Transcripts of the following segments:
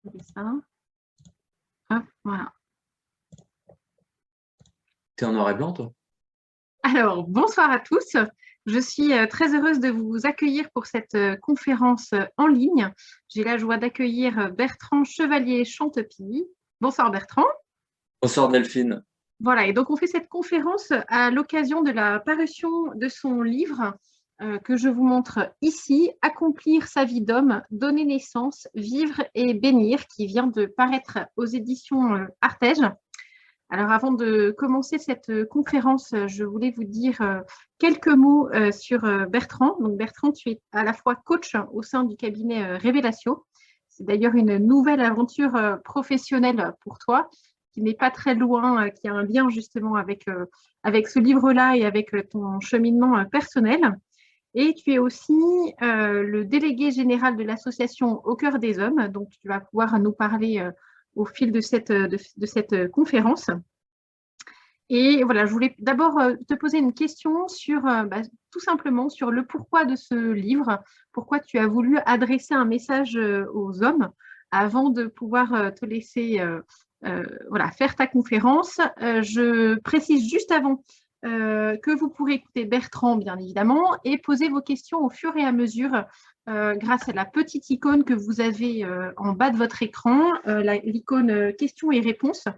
Ça. Hop, voilà. Tu es en noir et blanc, toi? Alors, bonsoir à tous. Je suis très heureuse de vous accueillir pour cette conférence en ligne. J'ai la joie d'accueillir Bertrand Chevalier-Chantepie. Bonsoir Bertrand. Bonsoir Delphine. Voilà, et donc on fait cette conférence à l'occasion de la parution de son livre que je vous montre ici, Accomplir sa vie d'homme, donner naissance, vivre et bénir, qui vient de paraître aux éditions Artege. Alors, avant de commencer cette conférence, je voulais vous dire quelques mots sur Bertrand. Donc, Bertrand, tu es à la fois coach au sein du cabinet Révélation. C'est d'ailleurs une nouvelle aventure professionnelle pour toi, qui n'est pas très loin, qui a un lien justement avec ce livre-là et avec ton cheminement personnel. Et tu es aussi le délégué général de l'association Au cœur des hommes. Donc, tu vas pouvoir nous parler au fil de cette conférence. Et voilà, je voulais d'abord te poser une question sur tout simplement sur le pourquoi de ce livre, pourquoi tu as voulu adresser un message aux hommes avant de pouvoir te laisser voilà, faire ta conférence. Je précise juste avant que vous pourrez écouter Bertrand, bien évidemment, et poser vos questions au fur et à mesure grâce à la petite icône que vous avez en bas de votre écran, l'icône questions et réponses.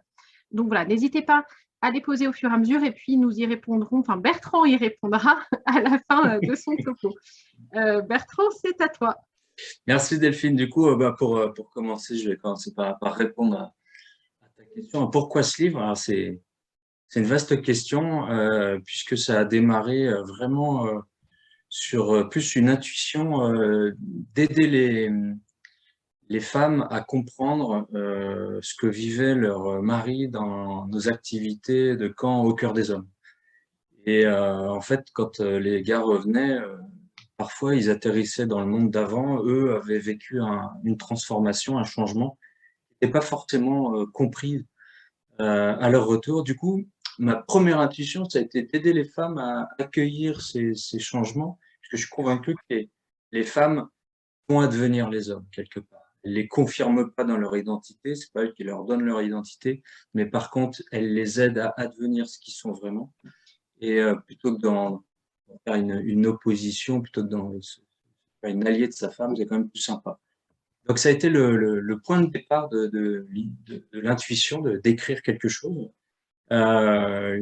Donc voilà, n'hésitez pas à les poser au fur et à mesure et puis nous y répondrons, enfin Bertrand y répondra à la fin de son topo. Bertrand, c'est à toi. Merci Delphine. Du coup, pour commencer, je vais commencer par répondre à ta question. Pourquoi ce livre? Alors, c'est une vaste question puisque ça a démarré vraiment sur plus une intuition d'aider les femmes à comprendre ce que vivaient leurs maris dans nos activités de camp au cœur des hommes. Et en fait, quand les gars revenaient, parfois ils atterrissaient dans le monde d'avant, eux avaient vécu une transformation, un changement qui n'était pas forcément compris à leur retour. Du coup, ma première intuition, ça a été d'aider les femmes à accueillir ces changements, parce que je suis convaincu que les femmes vont advenir les hommes quelque part. Elles les confirment pas dans leur identité, c'est pas elles qui leur donnent leur identité, mais par contre, elles les aident à advenir ce qu'ils sont vraiment. Et plutôt que d'en faire une opposition, plutôt que d'en faire une alliée de sa femme, c'est quand même plus sympa. Donc ça a été le point de départ de l'intuition d'écrire quelque chose. Euh,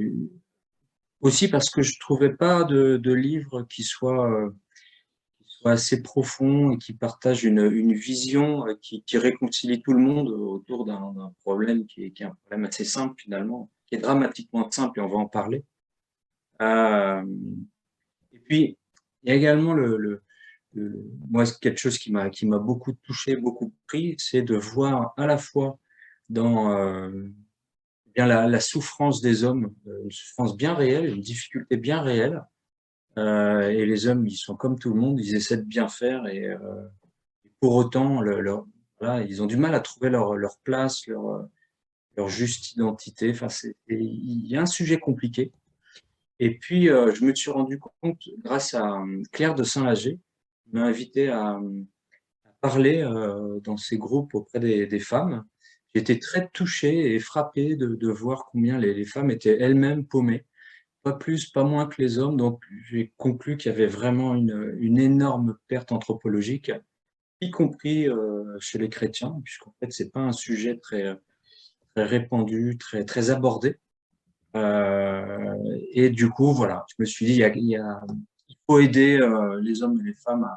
Aussi parce que je trouvais pas de livre qui soit assez profond et qui partage une vision qui réconcilie tout le monde autour d'un problème qui est un problème assez simple finalement, qui est dramatiquement simple et on va en parler. Euh, et puis, il y a également moi, c'est quelque chose qui m'a beaucoup touché, beaucoup pris, c'est de voir à la fois dans bien la souffrance des hommes, une souffrance bien réelle, une difficulté bien réelle. Et les hommes, ils sont comme tout le monde, ils essaient de bien faire et pour autant, voilà, ils ont du mal à trouver leur place, leur juste identité. Enfin, il y a un sujet compliqué. Et puis, je me suis rendu compte, grâce à Claire de Saint-Lager, qui m'a invité à parler dans ces groupes auprès des femmes. J'étais très touché et frappé de voir combien les femmes étaient elles-mêmes paumées, pas plus, pas moins que les hommes. Donc, j'ai conclu qu'il y avait vraiment une énorme perte anthropologique, y compris chez les chrétiens, puisqu'en fait, c'est pas un sujet très répandu, très abordé. Et du coup, voilà, je me suis dit, il faut aider les hommes et les femmes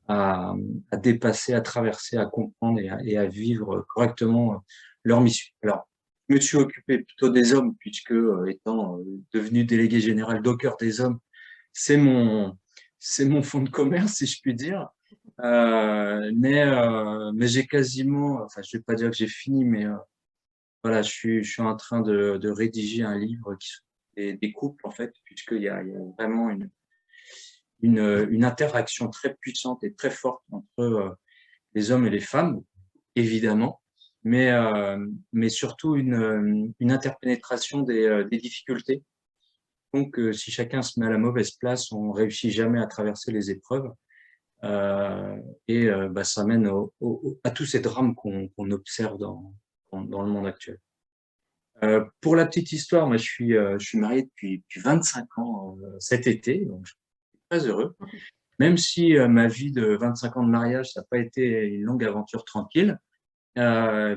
à, à dépasser, à traverser, à comprendre et à vivre correctement leur mission. Alors, je me suis occupé plutôt des hommes, puisque étant devenu délégué général d'Au cœur des hommes, c'est mon fonds de commerce, si je puis dire. Mais j'ai quasiment, enfin, je vais pas dire que j'ai fini, mais voilà, je suis en train de rédiger un livre qui sont des couples, en fait, puisqu'il y a vraiment une interaction très puissante et très forte entre les hommes et les femmes, évidemment, mais surtout une interpénétration des difficultés. Donc, si chacun se met à la mauvaise place, on réussit jamais à traverser les épreuves. Ça mène à tous ces drames qu'on observe dans le monde actuel. Pour la petite histoire, moi, je suis marié depuis 25 ans cet été, donc je suis très heureux. Même si ma vie de 25 ans de mariage, ça n'a pas été une longue aventure tranquille,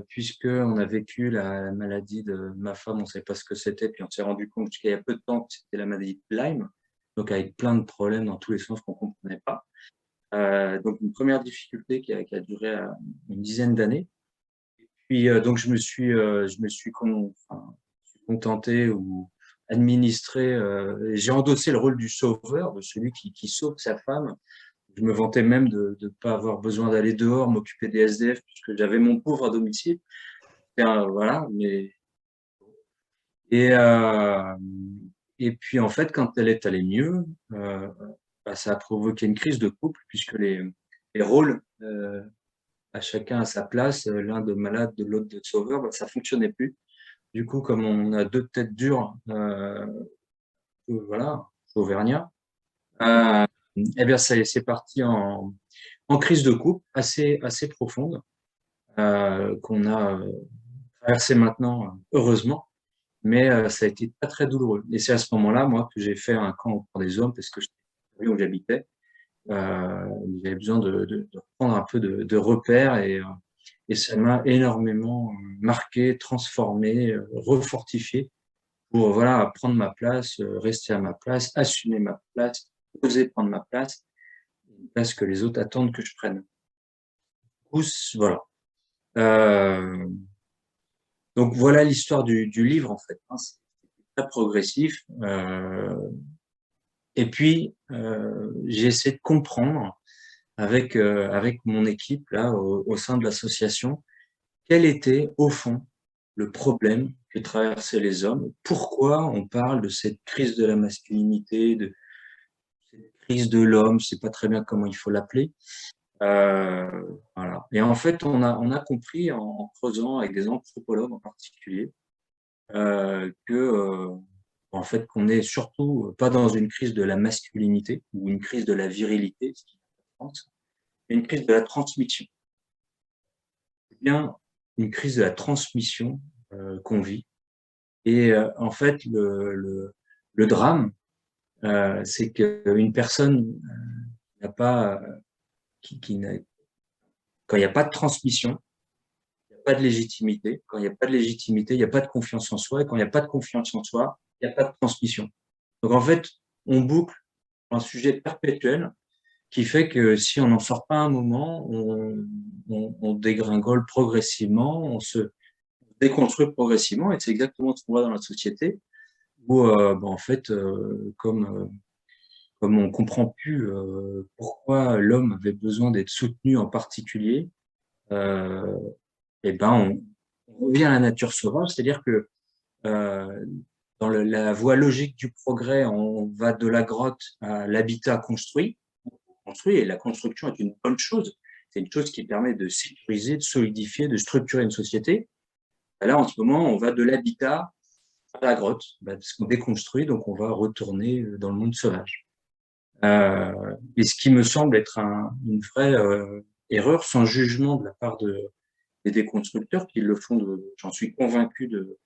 puisqu'on a vécu la maladie de ma femme, on ne savait pas ce que c'était, puis on s'est rendu compte qu'il y a peu de temps que c'était la maladie de Lyme, donc avec plein de problèmes dans tous les sens qu'on ne comprenait pas. Donc une première difficulté qui a duré une dizaine d'années. Puis donc je me suis contenté ou administré, j'ai endossé le rôle du sauveur, de celui qui sauve sa femme. Je me vantais même de ne pas avoir besoin d'aller dehors, m'occuper des SDF, puisque j'avais mon pauvre à domicile. Voilà, et, euh, et puis en fait, quand elle est allée mieux, ça a provoqué une crise de couple, puisque les rôles, à chacun à sa place, l'un de malade, de l'autre de sauveur, ça fonctionnait plus. Du coup, comme on a deux têtes dures, voilà, auvergnat, eh bien, c'est parti en crise de couple assez profonde, qu'on a traversée maintenant, heureusement, mais ça a été très, très douloureux. Et c'est à ce moment-là, moi, que j'ai fait un camp pour des hommes, parce que je savais où j'habitais. J'avais besoin de reprendre un peu de repères, et ça m'a énormément marqué, transformé, refortifié pour voilà, prendre ma place, rester à ma place, assumer ma place, oser prendre ma place, une place que les autres attendent que je prenne. Voilà. Euh, donc voilà l'histoire du livre en fait. Hein. C'est très progressif. Et puis j'ai essayé de comprendre avec mon équipe là au sein de l'association quel était au fond le problème que traversaient les hommes. Pourquoi on parle de cette crise de la masculinité, de cette crise de l'homme, je sais pas très bien comment il faut l'appeler. Euh, voilà. Et en fait, on a compris en creusant avec des anthropologues en particulier que en fait qu'on est surtout pas dans une crise de la masculinité ou une crise de la virilité, ce qui est important, mais une crise de la transmission. C'est bien une crise de la transmission qu'on vit. Et en fait, le drame, c'est qu'une personne n'a pas, qui n'a, quand il n'y a pas de transmission, il n'y a pas de légitimité. Quand il n'y a pas de légitimité, il n'y a pas de confiance en soi. Et quand il n'y a pas de confiance en soi, il n'y a pas de transmission. Donc en fait, on boucle un sujet perpétuel qui fait que si on n'en sort pas un moment, on dégringole progressivement, on se déconstruit progressivement. Et c'est exactement ce qu'on voit dans la société où, en fait, comme on comprend plus pourquoi l'homme avait besoin d'être soutenu en particulier, euh, et on revient à la nature sauvage, c'est-à-dire que euh, dans la voie logique du progrès, on va de la grotte à l'habitat construit, et la construction est une bonne chose. C'est une chose qui permet de sécuriser, de solidifier, de structurer une société. Là, en ce moment, on va de l'habitat à la grotte, parce qu'on déconstruit, donc on va retourner dans le monde sauvage. Et ce qui me semble être une vraie erreur, sans jugement de la part des déconstructeurs qui le font, j'en suis convaincu, de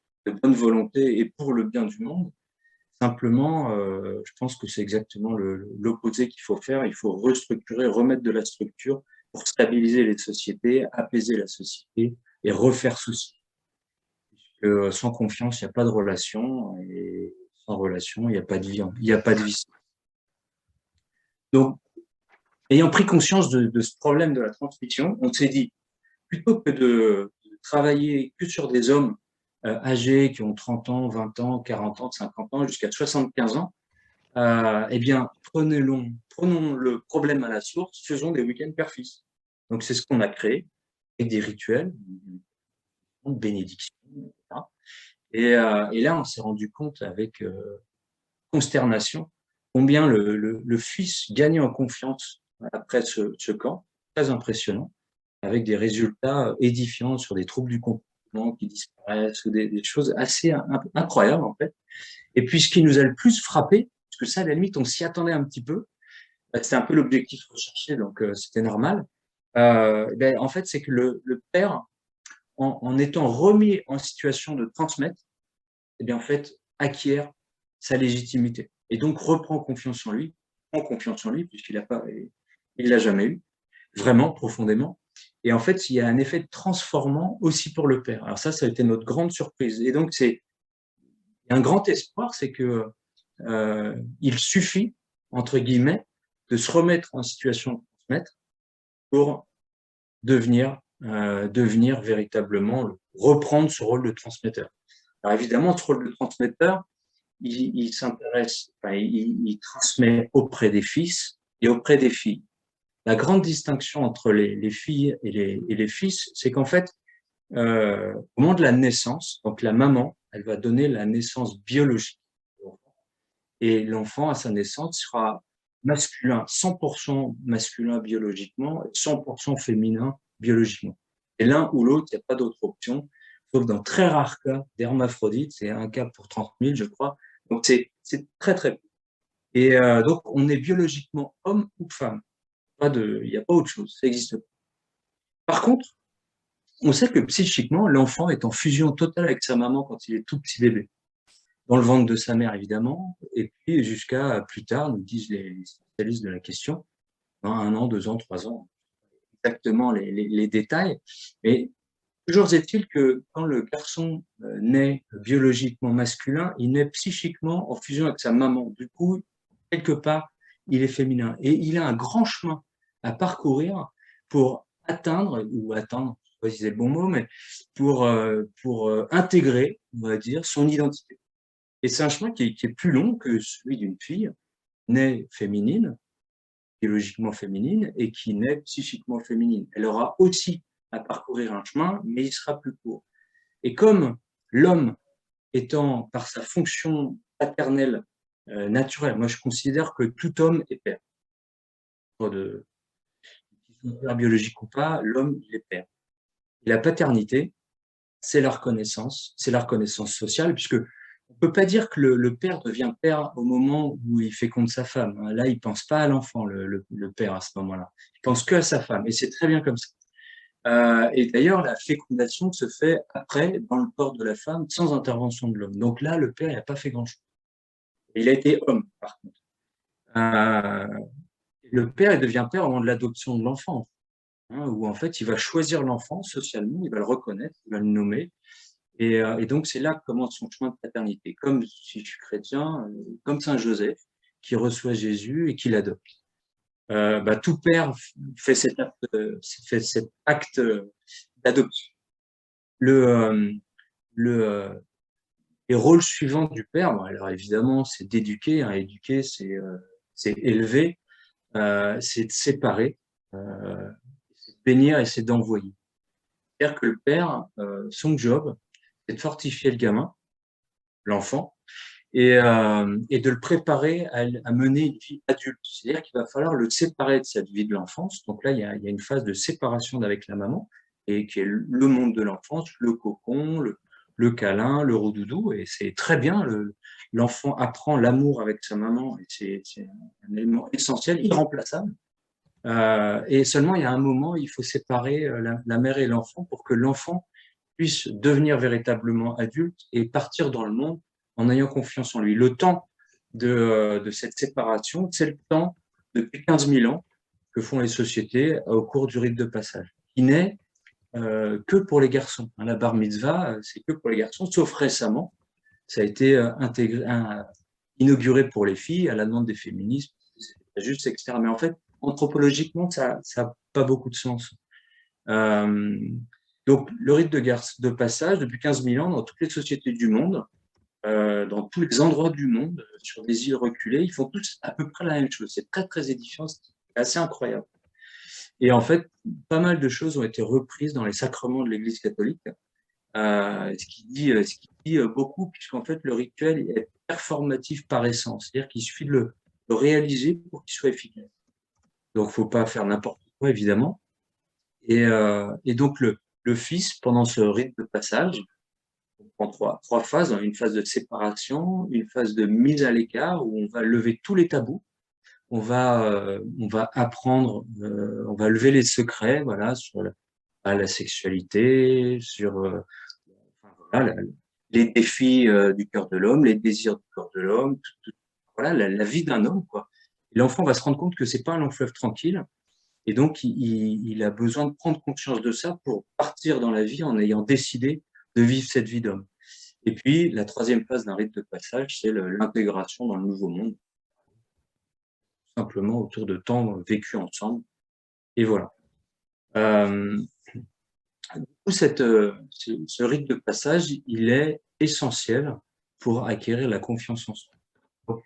bonne volonté et pour le bien du monde. Simplement, je pense que c'est exactement l'opposé qu'il faut faire. Il faut restructurer, remettre de la structure pour stabiliser les sociétés, apaiser la société et refaire société. Puisque sans confiance, il n'y a pas de relation, et sans relation, il n'y a pas de vie. Il n'y a pas de vie. Donc, ayant pris conscience de ce problème de la transmission, on s'est dit, plutôt que de travailler que sur des hommes âgés qui ont 30 ans, 20 ans, 40 ans, 50 ans, jusqu'à 75 ans, eh bien, prenons le problème à la source, faisons des week-ends père-fils. Donc, c'est ce qu'on a créé, avec des rituels, de bénédiction, etc. Et là, on s'est rendu compte avec consternation combien le fils gagnait en confiance après ce camp, très impressionnant, avec des résultats édifiants sur des troubles du comportement qui disparaissent, ou des choses assez incroyables en fait. Et puis ce qui nous a le plus frappé, parce que ça à la limite on s'y attendait un petit peu, c'était un peu l'objectif recherché, donc c'était normal. En fait, c'est que le père, en étant remis en situation de transmettre, eh bien, en fait, acquiert sa légitimité et donc reprend confiance en lui, prend confiance en lui, puisqu'il n'a pas, il l'a jamais eu, vraiment, profondément. Et en fait, il y a un effet transformant aussi pour le père. Alors ça a été notre grande surprise. Et donc, c'est un grand espoir, c'est que il suffit, entre guillemets, de se remettre en situation de transmettre pour devenir véritablement, reprendre ce rôle de transmetteur. Alors évidemment, ce rôle de transmetteur, il s'intéresse, enfin, il transmet auprès des fils et auprès des filles. La grande distinction entre les filles et les fils, c'est qu'en fait, au moment de la naissance, donc la maman, elle va donner la naissance biologique. Et l'enfant, à sa naissance, sera masculin, 100% masculin biologiquement, et 100% féminin biologiquement. Et l'un ou l'autre, il n'y a pas d'autre option, sauf dans très rares cas d'hermaphrodite, c'est un cas pour 30 000, je crois. Donc, c'est très, très peu. Et donc, on est biologiquement homme ou femme. Il n'y a pas autre chose, ça n'existe pas. Par contre, on sait que psychiquement, l'enfant est en fusion totale avec sa maman quand il est tout petit bébé. Dans le ventre de sa mère, évidemment, et puis jusqu'à plus tard, nous disent les spécialistes de la question, dans 1 an, 2 ans, 3 ans, exactement les détails. Mais toujours est-il que quand le garçon naît biologiquement masculin, il naît psychiquement en fusion avec sa maman. Du coup, quelque part, il est féminin. Et il a un grand chemin à parcourir pour atteindre, ou atteindre, je ne sais pas si c'est le bon mot, mais pour intégrer, on va dire, son identité. Et c'est un chemin qui est plus long que celui d'une fille née féminine, biologiquement féminine, et qui naît psychiquement féminine. Elle aura aussi à parcourir un chemin, mais il sera plus court. Et comme l'homme étant par sa fonction paternelle naturelle, moi je considère que tout homme est père. Qu'il soit père biologique ou pas, l'homme il est père. Et la paternité, c'est la reconnaissance sociale, puisque on peut pas dire que le père devient père au moment où il féconde sa femme. Là, il pense pas à l'enfant, le père, à ce moment-là. Il pense que à sa femme, et c'est très bien comme ça. Et d'ailleurs, la fécondation se fait après, dans le corps de la femme, sans intervention de l'homme. Donc là, le père, il n'a pas fait grand-chose. Il a été homme, par contre. Le père, il devient père au moment de l'adoption de l'enfant, hein, où en fait, il va choisir l'enfant socialement, il va le reconnaître, il va le nommer. Et donc, c'est là que commence son chemin de paternité. Comme si je suis chrétien, comme Saint Joseph, qui reçoit Jésus et qui l'adopte. Tout père fait cet acte d'adoption. Le, les rôles suivants du père, bon, alors évidemment, c'est d'éduquer. Hein, éduquer, c'est élever, c'est de séparer, c'est de bénir et c'est d'envoyer. C'est-à-dire que le père, son job, c'est de fortifier le gamin, l'enfant, et de le préparer à mener une vie adulte. C'est-à-dire qu'il va falloir le séparer de cette vie de l'enfance. Donc là, il y a une phase de séparation avec la maman, et qui est le monde de l'enfance, le cocon, le câlin, le roudoudou, et c'est très bien. L'enfant apprend l'amour avec sa maman, et c'est un élément essentiel, irremplaçable. Et seulement, il y a un moment, il faut séparer la mère et l'enfant pour que l'enfant puisse devenir véritablement adulte et partir dans le monde en ayant confiance en lui. Le temps de cette séparation, c'est le temps, depuis 15 000 ans, que font les sociétés au cours du rite de passage, qui n'est que pour les garçons. La bar mitzvah, c'est que pour les garçons, sauf récemment, ça a été inauguré pour les filles à la demande des féministes, c'est juste, etc. Mais en fait, anthropologiquement, ça n'a pas beaucoup de sens. Donc, le rite de passage, depuis 15 000 ans, dans toutes les sociétés du monde, dans tous les endroits du monde, sur des îles reculées, ils font tous à peu près la même chose. C'est très, très édifiant, c'est assez incroyable. Et en fait, pas mal de choses ont été reprises dans les sacrements de l'Église catholique, ce qui dit beaucoup, puisqu'en fait, le rituel est performatif par essence. C'est-à-dire qu'il suffit de le réaliser pour qu'il soit efficace. Donc, il ne faut pas faire n'importe quoi, évidemment. Et donc, le fils, pendant ce rite de passage, on prend trois phases, une phase de séparation, une phase de mise à l'écart, où on va lever tous les tabous, on va apprendre, on va lever les secrets, voilà, sur la sexualité, sur enfin, voilà, les défis du cœur de l'homme, les désirs du corps de l'homme, voilà, la vie d'un homme, quoi. Et l'enfant va se rendre compte que c'est pas un long fleuve tranquille, et donc il a besoin de prendre conscience de ça pour partir dans la vie en ayant décidé de vivre cette vie d'homme. Et puis, la troisième phase d'un rite de passage, c'est l'intégration dans le nouveau monde, simplement autour de temps vécu ensemble. Et voilà. Du coup, ce rite de passage, il est essentiel pour acquérir la confiance en soi. Donc,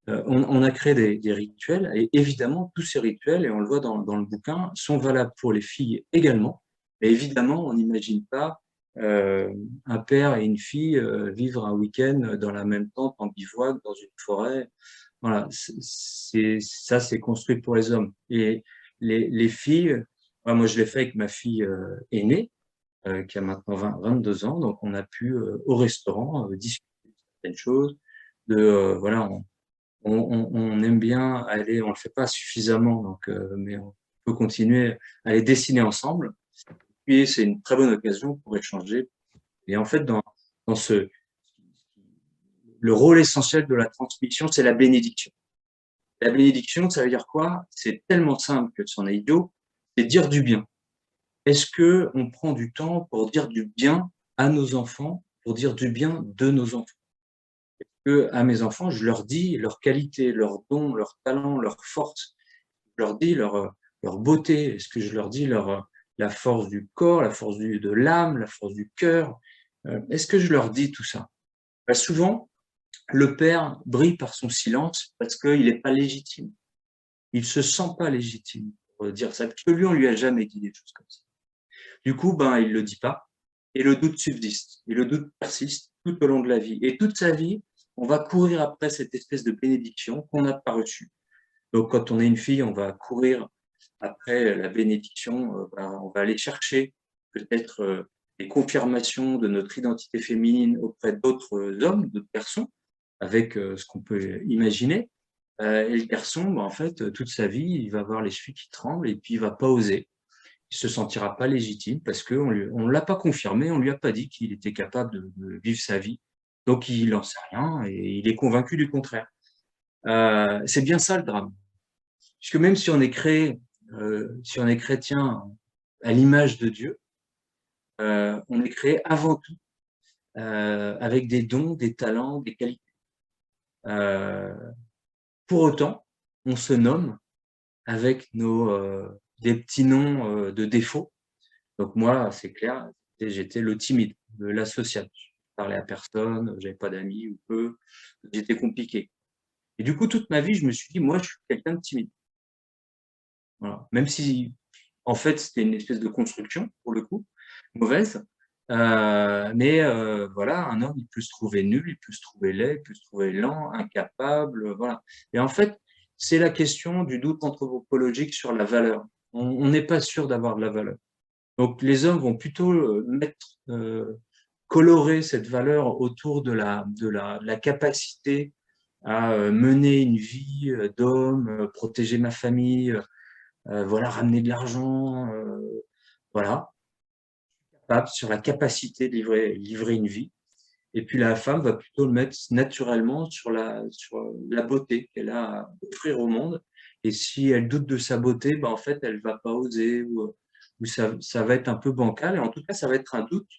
on a créé des rituels, et évidemment, tous ces rituels, et on le voit dans le bouquin, sont valables pour les filles également. Mais évidemment, on n'imagine pas un père et une fille vivre un week-end dans la même tente, en bivouac, dans une forêt. Voilà, ça, c'est construit pour les hommes. Et les filles, moi, je l'ai fait avec ma fille aînée, qui a maintenant 22 ans. Donc, on a pu, au restaurant, discuter de certaines choses. Voilà, on aime bien aller, on le fait pas suffisamment, donc, mais on peut continuer à aller dessiner ensemble. Puis, c'est une très bonne occasion pour échanger. Et en fait, dans le rôle essentiel de la transmission, c'est la bénédiction. La bénédiction, ça veut dire quoi? C'est tellement simple que c'en est idiot, c'est dire du bien. Est-ce que on prend du temps pour dire du bien à nos enfants, pour dire du bien de nos enfants? Que à mes enfants, je leur dis leurs qualités, leurs dons, leurs talents, leurs forces. Je leur dis leur beauté. Est-ce que je leur dis la force du corps, la force de l'âme, la force du cœur? Est-ce que je leur dis tout ça? Bah, souvent, le père brille par son silence parce qu'il n'est pas légitime. Il se sent pas légitime pour dire ça, parce que lui, on lui a jamais dit des choses comme ça. Du coup, ben, il le dit pas, et le doute subsiste, et le doute persiste tout au long de la vie. Et toute sa vie, on va courir après cette espèce de bénédiction qu'on n'a pas reçue. Donc, quand on est une fille, on va courir après la bénédiction, on va aller chercher peut-être des confirmations de notre identité féminine auprès d'autres hommes, d'autres garçons, avec ce qu'on peut imaginer. Et le garçon, en fait, toute sa vie, il va avoir les chevilles qui tremblent et puis il va pas oser. Il se sentira pas légitime parce qu'on on l'a pas confirmé, on lui a pas dit qu'il était capable de vivre sa vie. Donc il n'en sait rien et il est convaincu du contraire. C'est bien ça le drame. Puisque même si on est créé, si on est chrétien à l'image de Dieu, on est créé avant tout avec des dons, des talents, des qualités. Pour autant, on se nomme avec des petits noms de défauts. Donc moi, c'est clair, j'étais le timide, l'asocial. Je parlais à personne, j'avais pas d'amis ou peu, j'étais compliqué. Et du coup, toute ma vie, je me suis dit, moi, je suis quelqu'un de timide. Voilà. Même si, en fait, c'était une espèce de construction, pour le coup, mauvaise. Mais voilà, un homme, il peut se trouver nul, il peut se trouver laid, il peut se trouver lent, incapable, voilà. Et en fait, c'est la question du doute anthropologique sur la valeur. On n'est pas sûr d'avoir de la valeur. Donc, les hommes vont plutôt colorer cette valeur autour de la capacité à mener une vie d'homme, protéger ma famille, voilà, ramener de l'argent, voilà, sur la capacité de livrer une vie. Et puis la femme va plutôt le mettre naturellement sur la beauté qu'elle a à offrir au monde. Et si elle doute de sa beauté, en fait, elle va pas oser ou ça va être un peu bancal. Et en tout cas, ça va être un doute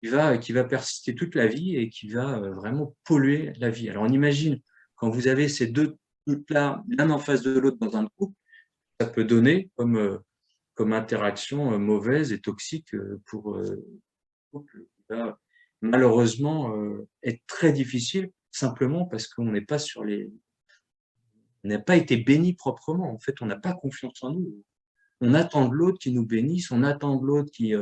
qui va persister toute la vie et qui va vraiment polluer la vie. Alors on imagine, quand vous avez ces deux doutes-là, l'un en face de l'autre dans un couple, ça peut donner comme interaction mauvaise et toxique pour le couple, qui va malheureusement être très difficile, simplement parce qu'on n'est pas on n'a pas été béni proprement. En fait, on n'a pas confiance en nous. On attend de l'autre qui nous bénisse, on attend de l'autre qui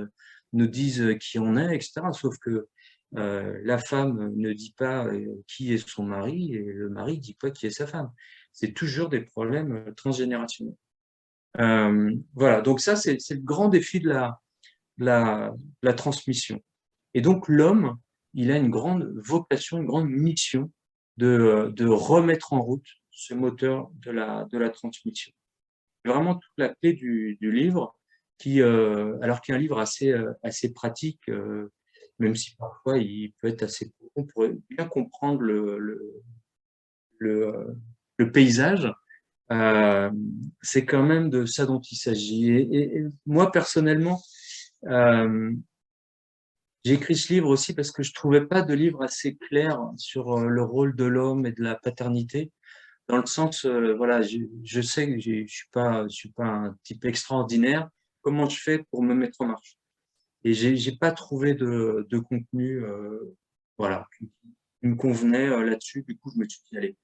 nous dise qui on est, etc. Sauf que la femme ne dit pas qui est son mari et le mari ne dit pas qui est sa femme. C'est toujours des problèmes transgénérationnels. Voilà, donc ça, c'est le grand défi de la transmission. Et donc, l'homme, il a une grande vocation, une grande mission de remettre en route ce moteur de la transmission. C'est vraiment toute la clé du livre, alors qu'il y a un livre assez pratique, même si parfois il peut être assez court pour bien comprendre le paysage. C'est quand même de ça dont il s'agit. Et moi, personnellement, j'ai écrit ce livre aussi parce que je trouvais pas de livre assez clair sur le rôle de l'homme et de la paternité, dans le sens, voilà, je sais que je suis pas un type extraordinaire. Comment je fais pour me mettre en marche? Et j'ai pas trouvé de contenu, voilà, qui me convenait là-dessus. Du coup, je me suis dit, allez,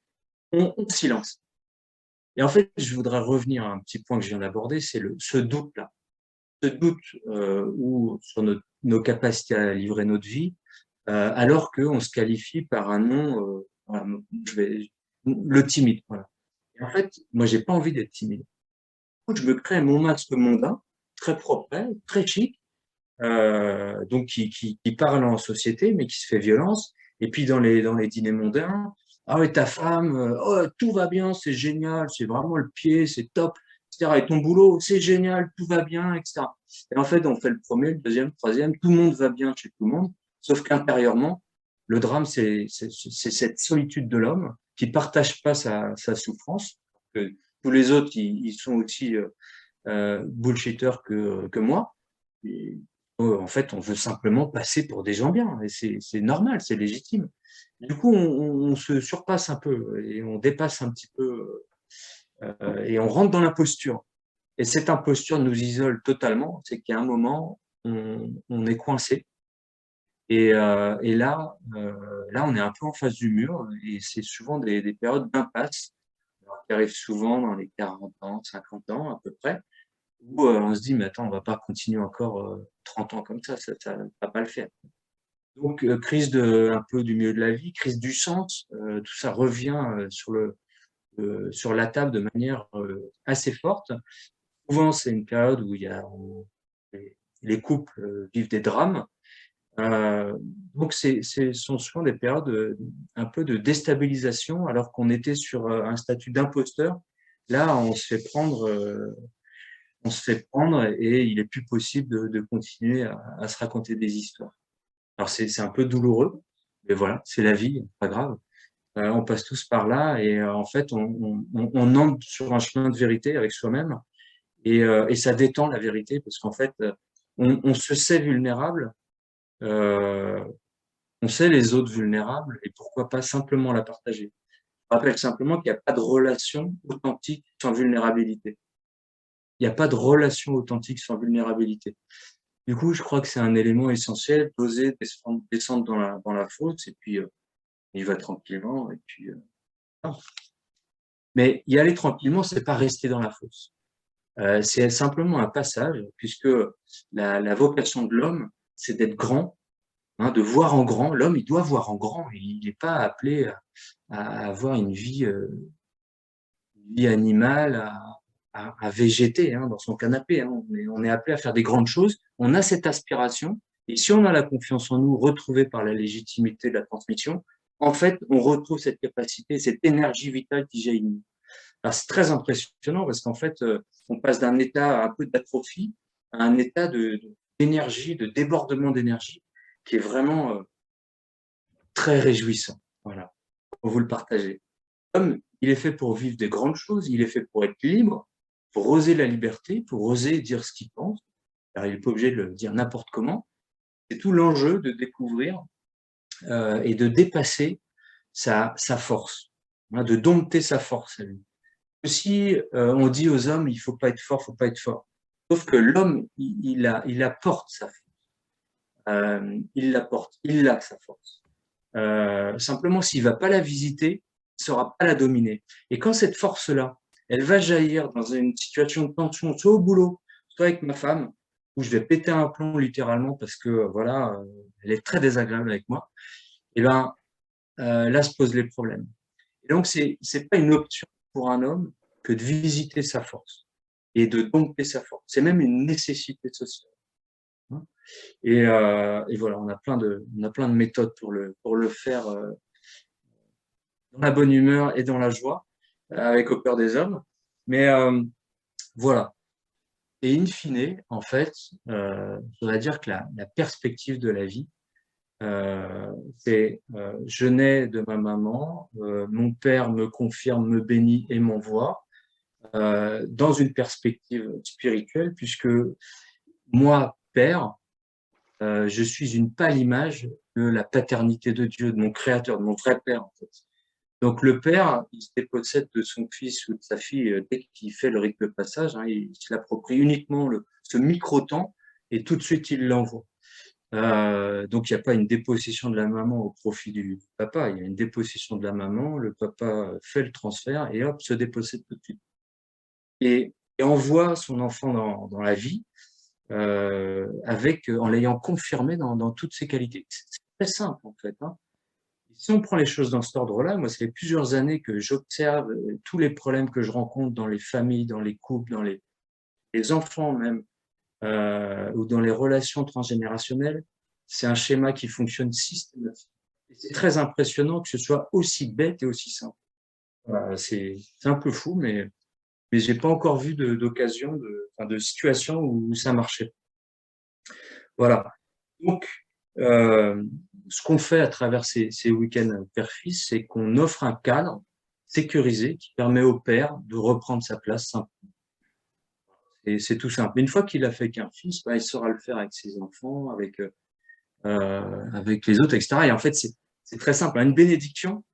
on s'y lance. Et en fait, je voudrais revenir à un petit point que je viens d'aborder, c'est ce doute-là. Ce doute sur nos capacités à livrer notre vie, alors qu'on se qualifie par un nom, voilà, le timide. Voilà. Et en fait, moi, j'ai pas envie d'être timide. Du coup, je me crée mon masque mondain, très propre, très chic, donc qui parle en société, mais qui se fait violence. Et puis dans les dîners mondains, ah ouais, ta femme, oh, tout va bien, c'est génial, c'est vraiment le pied, c'est top, etc. Et ton boulot, c'est génial, tout va bien, etc. Et en fait, on fait le premier, le deuxième, le troisième, tout le monde va bien chez tout le monde, sauf qu'intérieurement, le drame, c'est cette solitude de l'homme qui partage pas sa souffrance. Que tous les autres, ils sont aussi bullshitters que moi. Et, en fait, on veut simplement passer pour des gens bien, et c'est normal, c'est légitime. Du coup, on se surpasse un peu et on dépasse un petit peu et on rentre dans l'imposture. Et cette imposture nous isole totalement, c'est qu'à un moment, on est coincé. Et là, on est un peu en face du mur et c'est souvent des périodes d'impasse qui arrivent souvent dans les 40 ans, 50 ans à peu près, où on se dit, mais attends, on va pas continuer encore 30 ans comme ça va pas le faire. Donc, crise un peu du milieu de la vie, crise du sens, tout ça revient sur la table de manière assez forte. Souvent, c'est une période où les couples vivent des drames. Donc, ce sont souvent des périodes un peu de déstabilisation, alors qu'on était sur un statut d'imposteur. Là, on se fait prendre et il est plus possible de continuer à se raconter des histoires. Alors c'est un peu douloureux, mais voilà, c'est la vie, pas grave. On passe tous par là et en fait on entre sur un chemin de vérité avec soi-même et ça détend la vérité parce qu'en fait on se sait vulnérable, euh, on sait les autres vulnérables et pourquoi pas simplement la partager. Je rappelle simplement qu'il n'y a pas de relation authentique sans vulnérabilité. Il n'y a pas de relation authentique sans vulnérabilité. Du coup, je crois que c'est un élément essentiel d'oser descendre dans la fosse et puis il va tranquillement et puis non. Mais y aller tranquillement, c'est pas rester dans la fosse. C'est simplement un passage, puisque la vocation de l'homme, c'est d'être grand, hein, de voir en grand. L'homme, il doit voir en grand. Il n'est pas appelé à avoir une vie animale, à végéter hein, dans son canapé. Hein. On est appelé à faire des grandes choses. On a cette aspiration. Et si on a la confiance en nous, retrouvée par la légitimité de la transmission, en fait, on retrouve cette capacité, cette énergie vitale qui jaillit. Alors, c'est très impressionnant parce qu'en fait, on passe d'un état un peu d'atrophie à un état d'énergie, de débordement d'énergie, qui est vraiment très réjouissant. Voilà, pour vous le partager. L'homme, il est fait pour vivre des grandes choses, il est fait pour être libre, pour oser la liberté, pour oser dire ce qu'il pense. Alors, il n'est pas obligé de le dire n'importe comment. C'est tout l'enjeu de découvrir et de dépasser sa force, hein, de dompter sa force à lui. Si on dit aux hommes, il faut pas être fort, faut pas être fort. Sauf que l'homme, il apporte sa force. Il l'apporte, il a sa force. Simplement, s'il va pas la visiter, il ne saura pas la dominer. Et quand cette force-là, elle va jaillir dans une situation de tension, soit au boulot, soit avec ma femme, où je vais péter un plomb littéralement parce que voilà, elle est très désagréable avec moi, et ben là se posent les problèmes. Et donc c'est pas une option pour un homme que de visiter sa force et de dompter sa force. C'est même une nécessité sociale. Et voilà, on a plein de méthodes pour le faire dans la bonne humeur et dans la joie. avec Au cœur des hommes. Mais voilà. Et in fine, en fait, je voudrais dire que la perspective de la vie, c'est je nais de ma maman, mon père me confirme, me bénit et m'envoie dans une perspective spirituelle, puisque moi, père, je suis une pâle image de la paternité de Dieu, de mon créateur, de mon vrai père, en fait. Donc le père, il se dépossède de son fils ou de sa fille dès qu'il fait le rite de passage, hein, il se l'approprie uniquement ce micro-temps et tout de suite il l'envoie. Donc il n'y a pas une dépossession de la maman au profit du papa, il y a une dépossession de la maman, le papa fait le transfert et hop, se dépossède tout de suite. Et envoie son enfant dans la vie en l'ayant confirmé dans toutes ses qualités. C'est très simple en fait, hein. Si on prend les choses dans cet ordre-là, moi, ça fait plusieurs années que j'observe tous les problèmes que je rencontre dans les familles, dans les couples, dans les enfants même, ou dans les relations transgénérationnelles. C'est un schéma qui fonctionne systématiquement. C'est très impressionnant que ce soit aussi bête et aussi simple. Voilà, c'est un peu fou, mais j'ai pas encore vu d'occasion, de situation où ça marchait. Voilà. Donc, ce qu'on fait à travers ces week-ends père-fils, c'est qu'on offre un cadre sécurisé qui permet au père de reprendre sa place simplement. Et c'est tout simple. Une fois qu'il a fait qu'un fils, bah, il saura le faire avec ses enfants, avec les autres, etc. Et en fait, c'est très simple. Une bénédiction,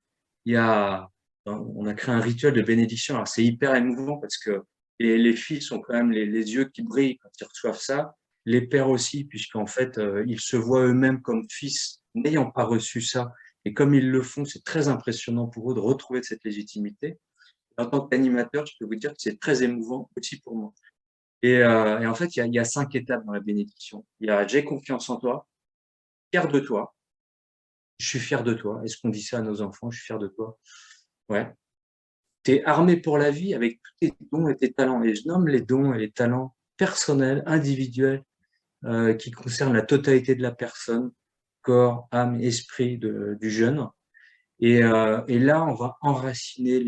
on a créé un rituel de bénédiction. Alors, c'est hyper émouvant parce que les fils ont quand même les yeux qui brillent quand ils reçoivent ça. Les pères aussi, puisqu'en fait, ils se voient eux-mêmes comme fils, n'ayant pas reçu ça. Et comme ils le font, c'est très impressionnant pour eux de retrouver cette légitimité. En tant qu'animateur, je peux vous dire que c'est très émouvant aussi pour moi. Et en fait, il y a 5 étapes dans la bénédiction. Il y a j'ai confiance en toi, fier de toi, je suis fier de toi. Est-ce qu'on dit ça à nos enfants? Je suis fier de toi. Ouais. Tu es armé pour la vie avec tous tes dons et tes talents. Et je nomme les dons et les talents personnels, individuels, qui concernent la totalité de la personne, corps, âme, esprit du jeune. Et là, on va enraciner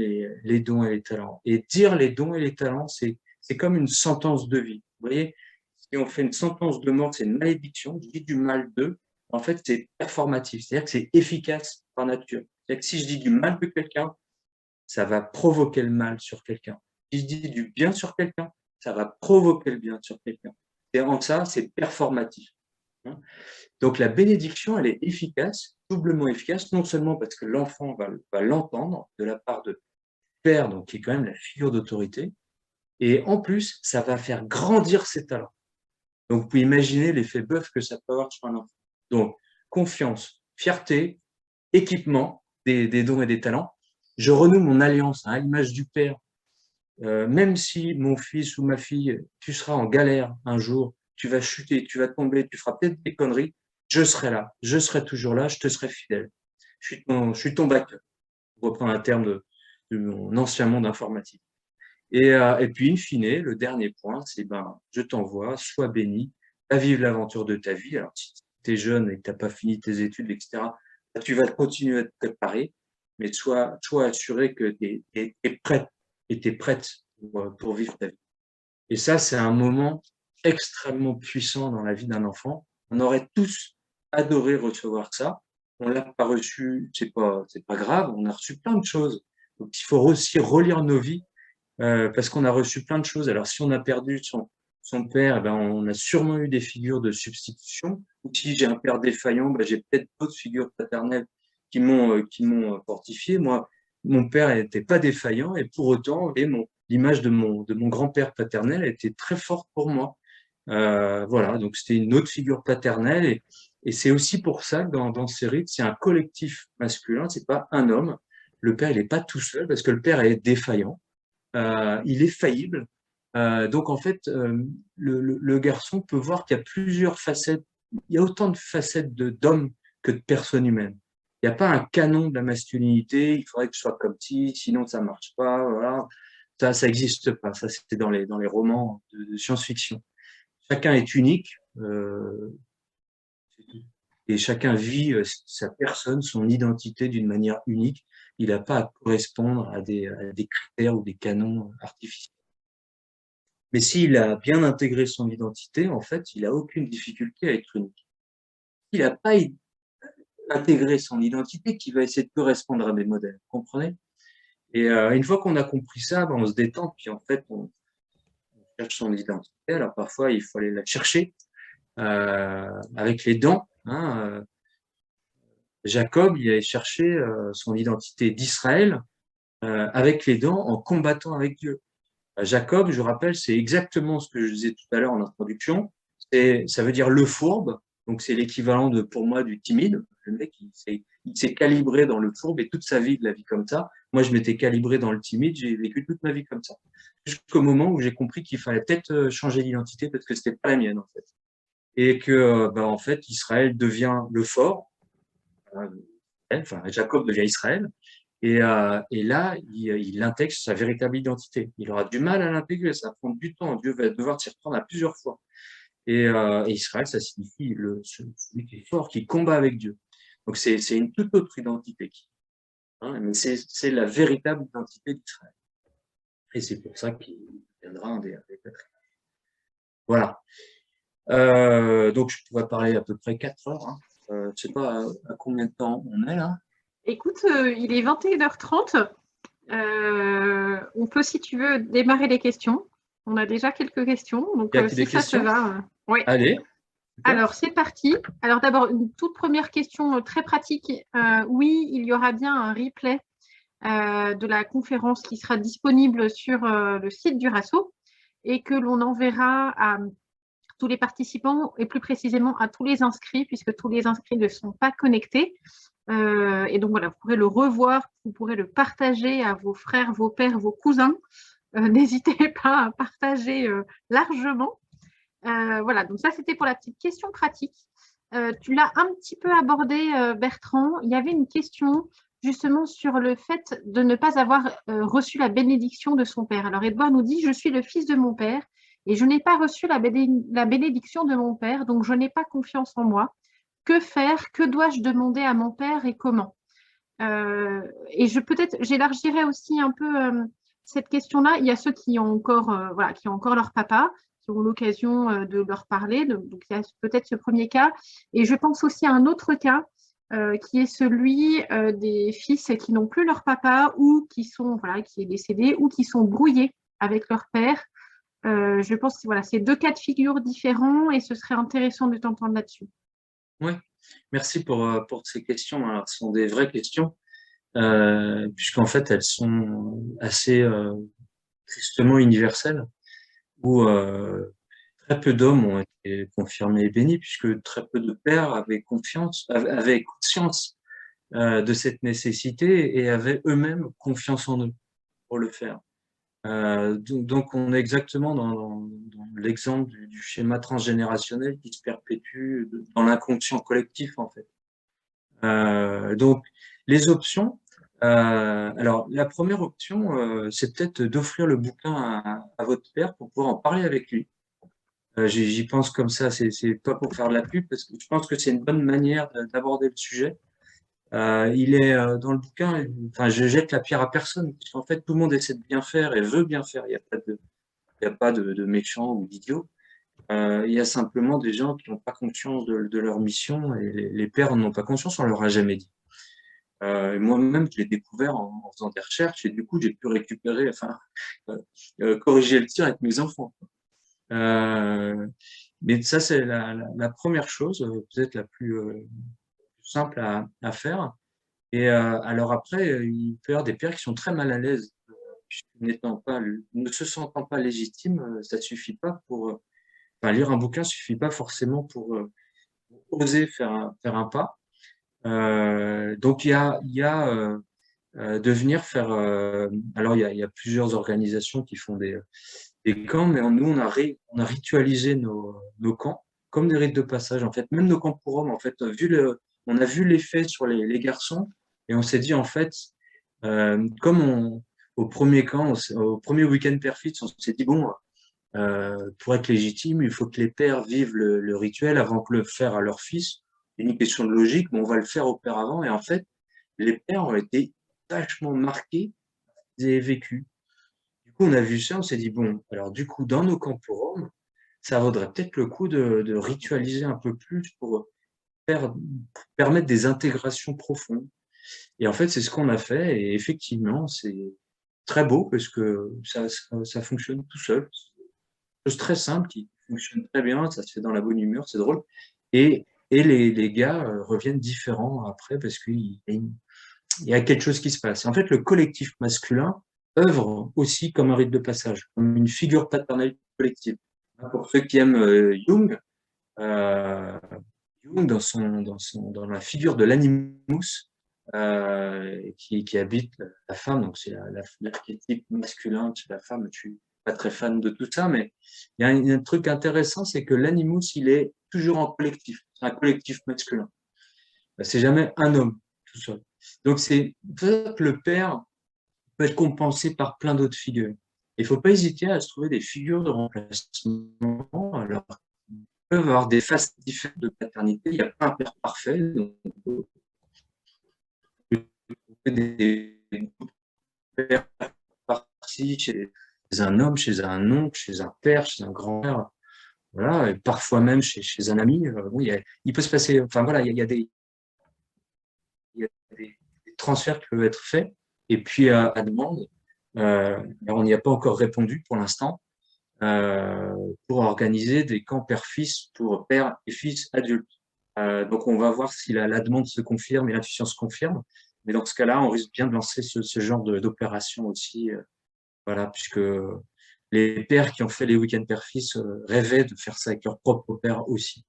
les dons et les talents. Et dire les dons et les talents, c'est comme une sentence de vie. Vous voyez, si on fait une sentence de mort, c'est une malédiction, je dis du mal d'eux, en fait, c'est performatif, c'est-à-dire que c'est efficace par nature. C'est-à-dire que si je dis du mal de quelqu'un, ça va provoquer le mal sur quelqu'un. Si je dis du bien sur quelqu'un, ça va provoquer le bien sur quelqu'un. Et en ça, c'est performatif. Hein. Donc la bénédiction, elle est efficace, doublement efficace, non seulement parce que l'enfant va l'entendre de la part de père, donc qui est quand même la figure d'autorité, et en plus, ça va faire grandir ses talents. Donc vous pouvez imaginer l'effet bœuf que ça peut avoir sur un enfant. Donc confiance, fierté, équipement des dons et des talents. Je renoue mon alliance à l'image du père. Même si mon fils ou ma fille, tu seras en galère un jour, tu vas chuter, tu vas tomber, tu feras peut-être des conneries, je serai là, je serai toujours là, je te serai fidèle. Je suis ton backup, pour reprendre un terme de mon ancien monde informatique. Et puis, in fine, le dernier point, c'est je t'envoie, sois béni, va vivre l'aventure de ta vie. Alors, si tu es jeune et que tu n'as pas fini tes études, etc., tu vas continuer à te préparer, mais sois assuré que tu es prête et tu es prête pour vivre ta vie. Et ça, c'est un moment extrêmement puissant dans la vie d'un enfant. On aurait tous adoré recevoir ça. On l'a pas reçu, c'est pas grave, on a reçu plein de choses. Donc, il faut aussi relire nos vies parce qu'on a reçu plein de choses. Alors, si on a perdu son père, on a sûrement eu des figures de substitution. Ou si j'ai un père défaillant, j'ai peut-être d'autres figures paternelles qui m'ont fortifié. Moi, mon père n'était pas défaillant et pour autant, l'image de mon grand-père paternel était très forte pour moi. Voilà, donc c'était une autre figure paternelle et c'est aussi pour ça que dans ces rites, c'est un collectif masculin, c'est pas un homme. Le père, il n'est pas tout seul parce que le père est défaillant. Il est faillible. Donc en fait, le garçon peut voir qu'il y a plusieurs facettes. Il y a autant de facettes d'hommes que de personnes humaines. Il n'y a pas un canon de la masculinité. Il faudrait que je sois comme ci, sinon ça marche pas. Voilà. Ça n'existe pas. Ça, c'était dans les romans de science-fiction. Chacun est unique. C'est tout. et chacun vit sa personne, son identité d'une manière unique. Il n'a pas à correspondre à des critères ou des canons artificiels. Mais s'il a bien intégré son identité, en fait, il n'a aucune difficulté à être unique. Il n'a pas intégré son identité qui va essayer de correspondre à des modèles, vous comprenez? Et une fois qu'on a compris ça, ben, on se détend, puis en fait, on cherche son identité. Alors parfois, il faut aller la chercher avec les dents. Hein. Jacob, il allait chercher son identité d'Israël avec les dents en combattant avec Dieu. Jacob, je rappelle, c'est exactement ce que je disais tout à l'heure en introduction. Ça veut dire le fourbe, donc c'est l'équivalent pour moi du timide. Le mec, il s'est calibré dans le fourbe et toute sa vie, il l'a vie comme ça. Moi, je m'étais calibré dans le timide, j'ai vécu toute ma vie comme ça. Jusqu'au moment où j'ai compris qu'il fallait peut-être changer d'identité parce que c'était pas la mienne, en fait. Et que, ben, en fait, Israël devient le fort. Enfin, Jacob devient Israël. Et là, il intègre sa véritable identité. Il aura du mal à l'intégrer, ça va prendre du temps. Dieu va devoir s'y reprendre à plusieurs fois. Et Israël, ça signifie celui qui est fort, qui combat avec Dieu. Donc c'est une toute autre identité. Hein, mais c'est la véritable identité d'Israël. Et c'est pour ça qu'il viendra un des patriarches. Voilà. Donc je pourrais parler à peu près 4 heures. Hein. Je ne sais pas à combien de temps on est là. Écoute, il est 21h30. On peut, si tu veux, démarrer les questions. On a déjà quelques questions, donc Il y a si des ça questions te va. Oui. Allez. Super. Alors, c'est parti. Alors, d'abord, une toute première question très pratique. Oui, il y aura bien un replay de la conférence qui sera disponible sur le site du RASO et que l'on enverra à tous les participants et plus précisément à tous les inscrits, puisque tous les inscrits ne sont pas connectés. Et donc, voilà, vous pourrez le revoir, vous pourrez le partager à vos frères, vos pères, vos cousins. N'hésitez pas à partager largement. Voilà, donc ça, c'était pour la petite question pratique. Tu l'as un petit peu abordé, Bertrand. Il y avait une question justement sur le fait de ne pas avoir reçu la bénédiction de son père. Alors, Edouard nous dit, je suis le fils de mon père et je n'ai pas reçu la bénédiction de mon père, donc je n'ai pas confiance en moi. Que faire? Que dois-je demander à mon père et comment? Et peut-être, j'élargirais aussi un peu cette question-là. Il y a ceux qui ont encore, voilà, qui ont encore leur papa, qui ont l'occasion de leur parler. Donc, il y a peut-être ce premier cas. Et je pense aussi à un autre cas qui est celui des fils qui n'ont plus leur papa ou qui sont, voilà, qui est décédé ou qui sont brouillés avec leur père. Je pense que voilà, c'est 2 cas de figure différents et ce serait intéressant de t'entendre là-dessus. Oui, merci pour ces questions. Alors, ce sont des vraies questions, puisqu'en fait, elles sont assez tristement universelles, où très peu d'hommes ont été confirmés et bénis, puisque très peu de pères avaient conscience de cette nécessité et avaient eux-mêmes confiance en eux pour le faire. Donc, on est exactement dans l'exemple du schéma transgénérationnel qui se perpétue dans l'inconscient collectif, en fait. Donc, les options. Alors, la première option, c'est peut-être d'offrir le bouquin à votre père pour pouvoir en parler avec lui. J'y pense comme ça, c'est pas pour faire de la pub, parce que je pense que c'est une bonne manière d'aborder le sujet. Il est dans le bouquin, enfin, je jette la pierre à personne, puisqu'en fait, tout le monde essaie de bien faire et veut bien faire. Il n'y a pas de méchants ou d'idiots. Il y a simplement des gens qui n'ont pas conscience de leur mission et les pères n'ont pas conscience, on leur a jamais dit. Moi-même, je l'ai découvert en faisant des recherches et du coup, j'ai pu récupérer, enfin, corriger le tir avec mes enfants. Mais ça, c'est la première chose, peut-être la plus simple à faire. Et alors après, il peut y avoir des pères qui sont très mal à l'aise, ne se sentant pas légitimes, ça suffit pas pour, enfin, lire un bouquin suffit pas forcément pour oser faire un pas. Donc il y a de venir faire. Alors il y a plusieurs organisations qui font des camps, mais nous on a ritualisé nos camps comme des rites de passage. En fait, même nos camps pour hommes, en fait, on a vu l'effet sur les garçons et on s'est dit en fait, comme au premier camp, au premier week-end Perfit, on s'est dit bon. Pour être légitime, il faut que les pères vivent le rituel avant que le faire à leur fils. une question de logique, mais on va le faire auparavant. Et en fait, les pères ont été vachement marqués par ce qu'ils avaient vécu. Du coup, on a vu ça, on s'est dit, bon, alors du coup, dans nos camps pour hommes, ça vaudrait peut-être le coup de ritualiser un peu plus pour faire, permettre des intégrations profondes. Et en fait, c'est ce qu'on a fait. Et effectivement, c'est très beau parce que ça fonctionne tout seul. C'est une chose très simple qui fonctionne très bien, ça se fait dans la bonne humeur, c'est drôle. Et les gars reviennent différents après parce il y a quelque chose qui se passe. En fait, le collectif masculin œuvre aussi comme un rite de passage, comme une figure paternelle collective. Pour ceux qui aiment Jung, euh, Jung, dans la figure de l'animus, qui habite la femme, donc c'est l'archétype masculin, c'est la femme, je suis pas très fan de tout ça, mais il y a un truc intéressant, c'est que l'animus, il est toujours en collectif, c'est un collectif masculin. C'est jamais un homme tout seul. Donc c'est peut-être que le père peut être compensé par plein d'autres figures. Il faut pas hésiter à se trouver des figures de remplacement. Alors, ils peuvent avoir des faces différentes de paternité. Il n'y a pas un père parfait. Donc, des pères partis chez un homme, chez un oncle, chez un père, chez un grand-père. Voilà, et parfois même chez un ami. Bon, il peut se passer. Enfin voilà, il y a des transferts qui peuvent être faits. Et puis à demande, on n'y a pas encore répondu pour l'instant, pour organiser des camps père-fils pour père et fils adultes. Donc on va voir si la demande se confirme et l'intuition se confirme. Mais dans ce cas-là, on risque bien de lancer ce genre d'opération aussi, voilà, puisque les pères qui ont fait les week-ends père-fils rêvaient de faire ça avec leur propre père aussi.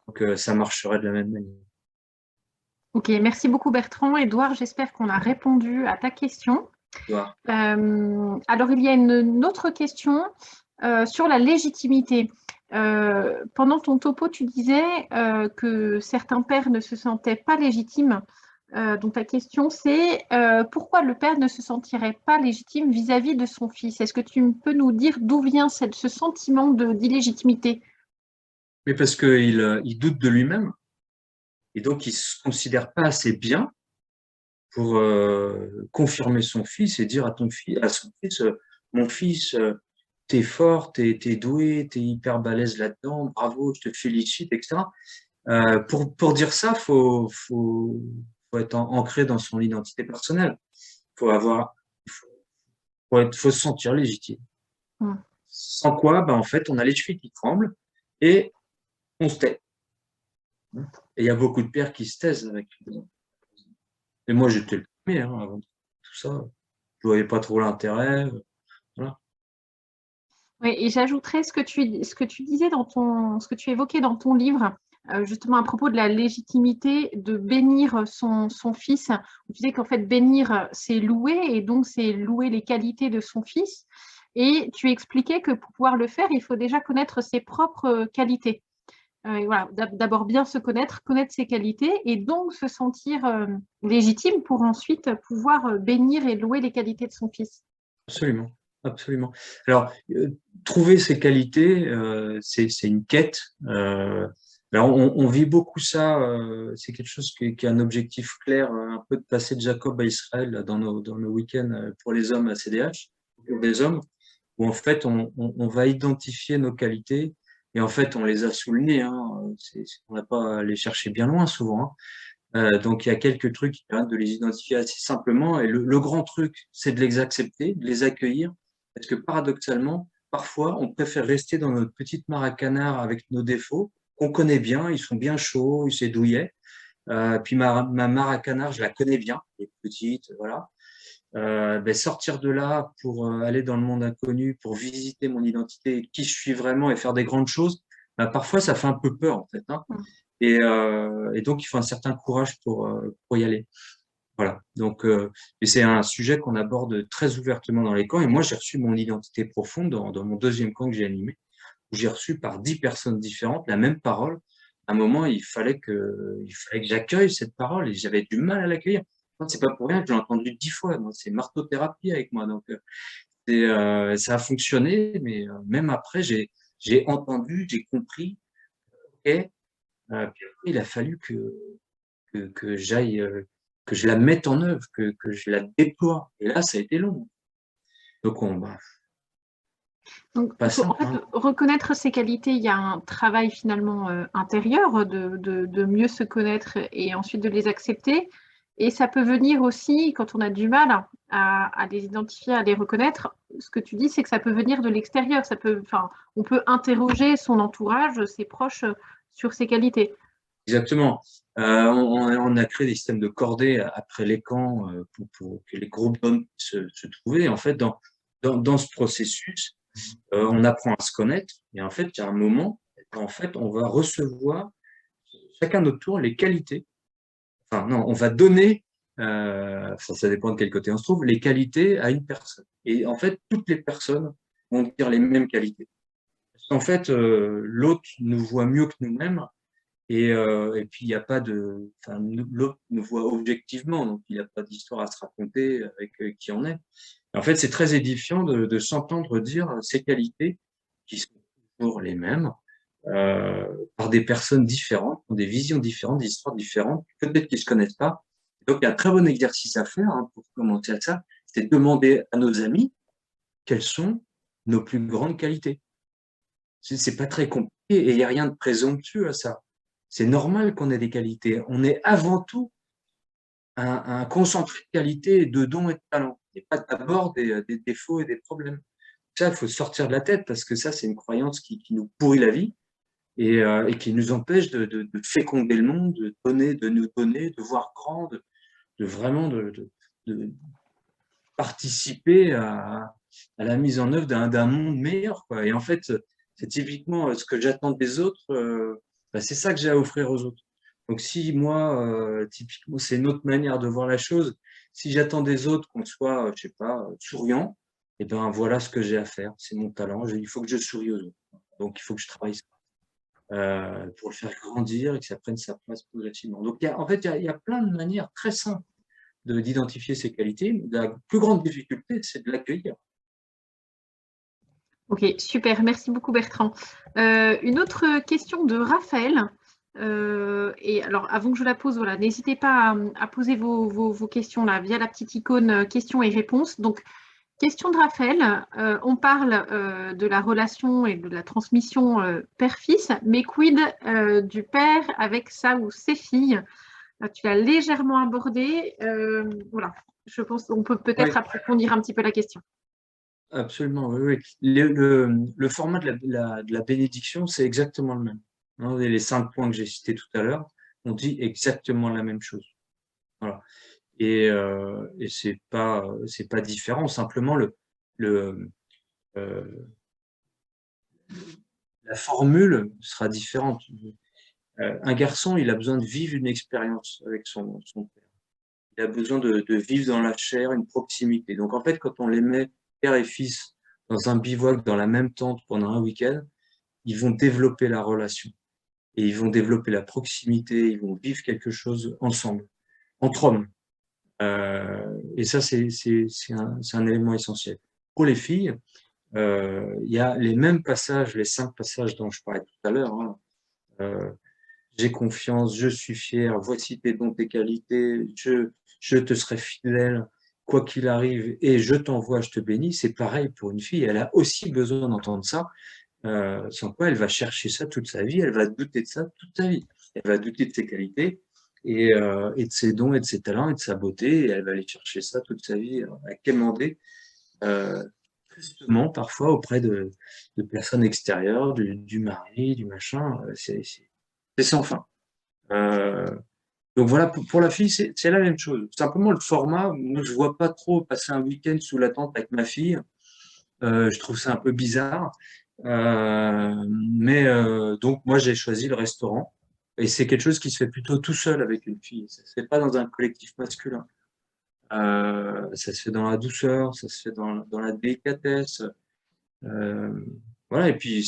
Donc ça marcherait de la même manière. Ok, merci beaucoup Bertrand. Édouard, j'espère qu'on a répondu à ta question. Alors, il y a une autre question sur la légitimité. Pendant ton topo, tu disais que certains pères ne se sentaient pas légitimes. Donc, ta question, c'est pourquoi le père ne se sentirait pas légitime vis-à-vis de son fils? Est-ce que tu peux nous dire d'où vient ce sentiment d'illégitimité? Mais parce qu'il doute de lui-même et donc il ne se considère pas assez bien pour confirmer son fils et dire à son fils, mon fils, t'es fort, t'es doué, t'es hyper balèze là-dedans, bravo, je te félicite, etc. Pour dire ça, faut être ancré dans son identité personnelle. Faut se sentir légitime. Sans quoi, ben, en fait, on a les chevilles qui tremblent et on se tait. Et il y a beaucoup de pères qui se taisent avec. Et moi, j'étais le premier, hein, avant tout ça. Je voyais pas trop l'intérêt. Voilà. Oui, et j'ajouterais ce que tu disais ce que tu évoquais dans ton livre, justement à propos de la légitimité de bénir son fils. Tu disais qu'en fait, bénir, c'est louer, et donc c'est louer les qualités de son fils. Et tu expliquais que pour pouvoir le faire, il faut déjà connaître ses propres qualités. Et voilà, d'abord bien se connaître ses qualités, et donc se sentir légitime pour ensuite pouvoir bénir et louer les qualités de son fils. Absolument, absolument. Alors, trouver ses qualités, c'est une quête. Alors, on vit beaucoup ça. C'est quelque chose qui a un objectif clair, un peu de passer de Jacob à Israël là, dans nos week-ends pour les hommes à CDH, pour des hommes, où en fait on va identifier nos qualités et en fait on les a sous le nez. Hein. On n'a pas à les chercher bien loin souvent. Hein. Donc, il y a quelques trucs qui permettent de les identifier assez simplement. Et le grand truc, c'est de les accepter, de les accueillir. Parce que paradoxalement, parfois, on préfère rester dans notre petite mare à canard avec nos défauts, qu'on connaît bien, ils sont bien chauds, c'est douillet. Puis ma mare à canard, je la connais bien, elle est petite, voilà. Ben, sortir de là pour aller dans le monde inconnu, pour visiter mon identité, qui je suis vraiment et faire des grandes choses, ben, parfois, ça fait un peu peur, en fait. Hein. Et donc, il faut un certain courage pour y aller. Voilà. Donc, et c'est un sujet qu'on aborde très ouvertement dans les camps. Et moi, j'ai reçu mon identité profonde dans mon deuxième camp que j'ai animé, où j'ai reçu par 10 personnes différentes la même parole. À un moment, il fallait que j'accueille cette parole et j'avais du mal à l'accueillir. C'est pas pour rien que j'ai entendu 10 fois. C'est marteau-thérapie avec moi. Donc, ça a fonctionné, mais même après, j'ai entendu, j'ai compris. Ok, Puis après, il a fallu que j'aille, que je la mette en œuvre, que je la déploie. Et là, ça a été long. Donc, Donc, pas en simple, fait, hein. reconnaître ses qualités, il y a un travail finalement intérieur de mieux se connaître et ensuite de les accepter. Et ça peut venir aussi, quand on a du mal à les identifier, à les reconnaître, ce que tu dis, c'est que ça peut venir de l'extérieur. Enfin, on peut interroger son entourage, ses proches, sur ses qualités. Exactement. On a créé des systèmes de cordées après les camps pour que les groupes d'hommes se trouver. En fait, dans ce processus, on apprend à se connaître. Et en fait, il y a un moment, en fait, on va recevoir chacun notre tour les qualités. Enfin, non, on va donner, ça dépend de quel côté on se trouve, les qualités à une personne. Et en fait, toutes les personnes vont dire les mêmes qualités. Parce qu'en fait, l'autre nous voit mieux que nous-mêmes. Et puis, il n'y a pas de. Enfin, l'autre nous voit objectivement, donc il n'y a pas d'histoire à se raconter avec qui on est. Et en fait, c'est très édifiant de s'entendre dire ces qualités qui sont toujours les mêmes par des personnes différentes, qui ont des visions différentes, des histoires différentes, peut-être qu'ils ne se connaissent pas. Donc, il y a un très bon exercice à faire pour commencer à ça, c'est de demander à nos amis quelles sont nos plus grandes qualités. C'est pas très compliqué et il n'y a rien de présomptueux à ça. C'est normal qu'on ait des qualités. On est avant tout un concentré de qualités, de dons et de talents. Et pas d'abord des défauts et des problèmes. Ça, il faut sortir de la tête parce que ça, c'est une croyance qui nous pourrit la vie et qui nous empêche de féconder le monde, de nous donner, de voir grand, de vraiment de participer à la mise en œuvre d'un monde meilleur, quoi. Et en fait, c'est typiquement ce que j'attends des autres. Bah, c'est ça que j'ai à offrir aux autres. Donc si moi, typiquement, c'est une autre manière de voir la chose. Si j'attends des autres qu'on soit, je sais pas, souriant, et ben voilà ce que j'ai à faire. C'est mon talent. Il faut que je sourie aux autres. Donc il faut que je travaille pour le faire grandir et que ça prenne sa place progressivement. Donc en fait, il y a plein de manières très simples d'identifier ses qualités. La plus grande difficulté, c'est de l'accueillir. Ok, super. Merci beaucoup, Bertrand. Une autre question de Raphaël. Et alors, avant que je la pose, voilà, n'hésitez pas à poser vos questions là via la petite icône questions et réponses. Donc, question de Raphaël. On parle de la relation et de la transmission père-fils, mais quid du père avec sa ou ses filles? Tu l'as légèrement abordé. Voilà, je pense qu'on peut peut-être Oui, approfondir un petit peu la question. absolument. Oui, oui. Le format de la bénédiction, c'est exactement le même. Hein, les 5 points que j'ai cités tout à l'heure, on dit exactement la même chose. Voilà. Et c'est pas différent. Simplement, le, euh, la formule sera différente. Un garçon, il a besoin de vivre une expérience avec son père. Il a besoin de vivre dans la chair une proximité. Donc, en fait, quand on les met, père et fils, dans un bivouac, dans la même tente pendant un week-end, ils vont développer la relation et ils vont développer la proximité, ils vont vivre quelque chose ensemble, entre hommes. Et ça, c'est un élément essentiel. Pour les filles, il y a les mêmes passages, les 5 passages dont je parlais tout à l'heure, hein. J'ai confiance, je suis fier, voici tes dons, tes qualités, je te serai fidèle, quoi qu'il arrive, et je t'envoie, je te bénis. C'est pareil pour une fille, elle a aussi besoin d'entendre ça, sans quoi elle va chercher ça toute sa vie, elle va douter de ça toute sa vie. Elle va douter de ses qualités et de ses dons et de ses talents et de sa beauté, et elle va aller chercher ça toute sa vie, à quémander, tristement parfois auprès de personnes extérieures, du mari, du machin, c'est sans fin. Euh, donc voilà, pour la fille, c'est la même chose. Simplement, le format, moi, je vois pas trop passer un week-end sous la tente avec ma fille. Je trouve ça un peu bizarre. Mais donc, moi, j'ai choisi le restaurant. Et c'est quelque chose qui se fait plutôt tout seul avec une fille. Ça se fait pas dans un collectif masculin. Ça se fait dans la douceur, ça se fait dans la délicatesse. Euh, voilà, et puis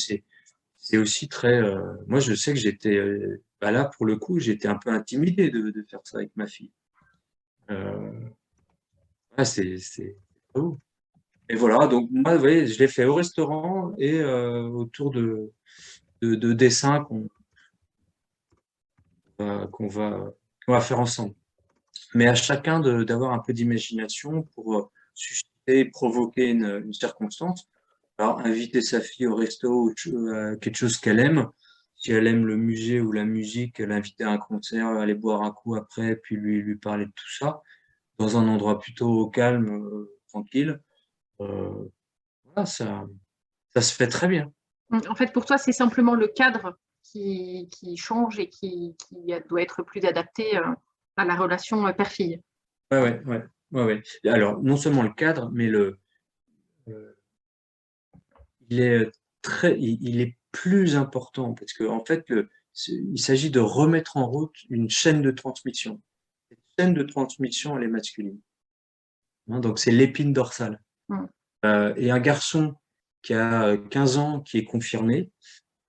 c'est aussi très. Moi, je sais que j'étais. Bah là, pour le coup, j'étais un peu intimidé de faire ça avec ma fille. Euh, ouais, c'est pas ouf. Et voilà, donc moi, vous voyez, je l'ai fait au restaurant et autour de dessins qu'on va faire ensemble. Mais à chacun d'avoir un peu d'imagination pour susciter, provoquer une circonstance. Alors, inviter sa fille au resto ou quelque chose qu'elle aime. Si elle aime le musée ou la musique, l'inviter à un concert, aller boire un coup après, puis lui parler de tout ça, dans un endroit plutôt calme, tranquille. Euh, voilà, ça se fait très bien. En fait, pour toi, c'est simplement le cadre qui change et qui doit être plus adapté à la relation père-fille. Ouais, ouais, ouais, ouais, ouais. Alors, non seulement le cadre, mais euh, il est il est plus important parce que en fait, il s'agit de remettre en route une chaîne de transmission. Cette chaîne de transmission, elle est masculine. Hein, donc, c'est l'épine dorsale. Mm. Et un garçon qui a 15 ans, qui est confirmé,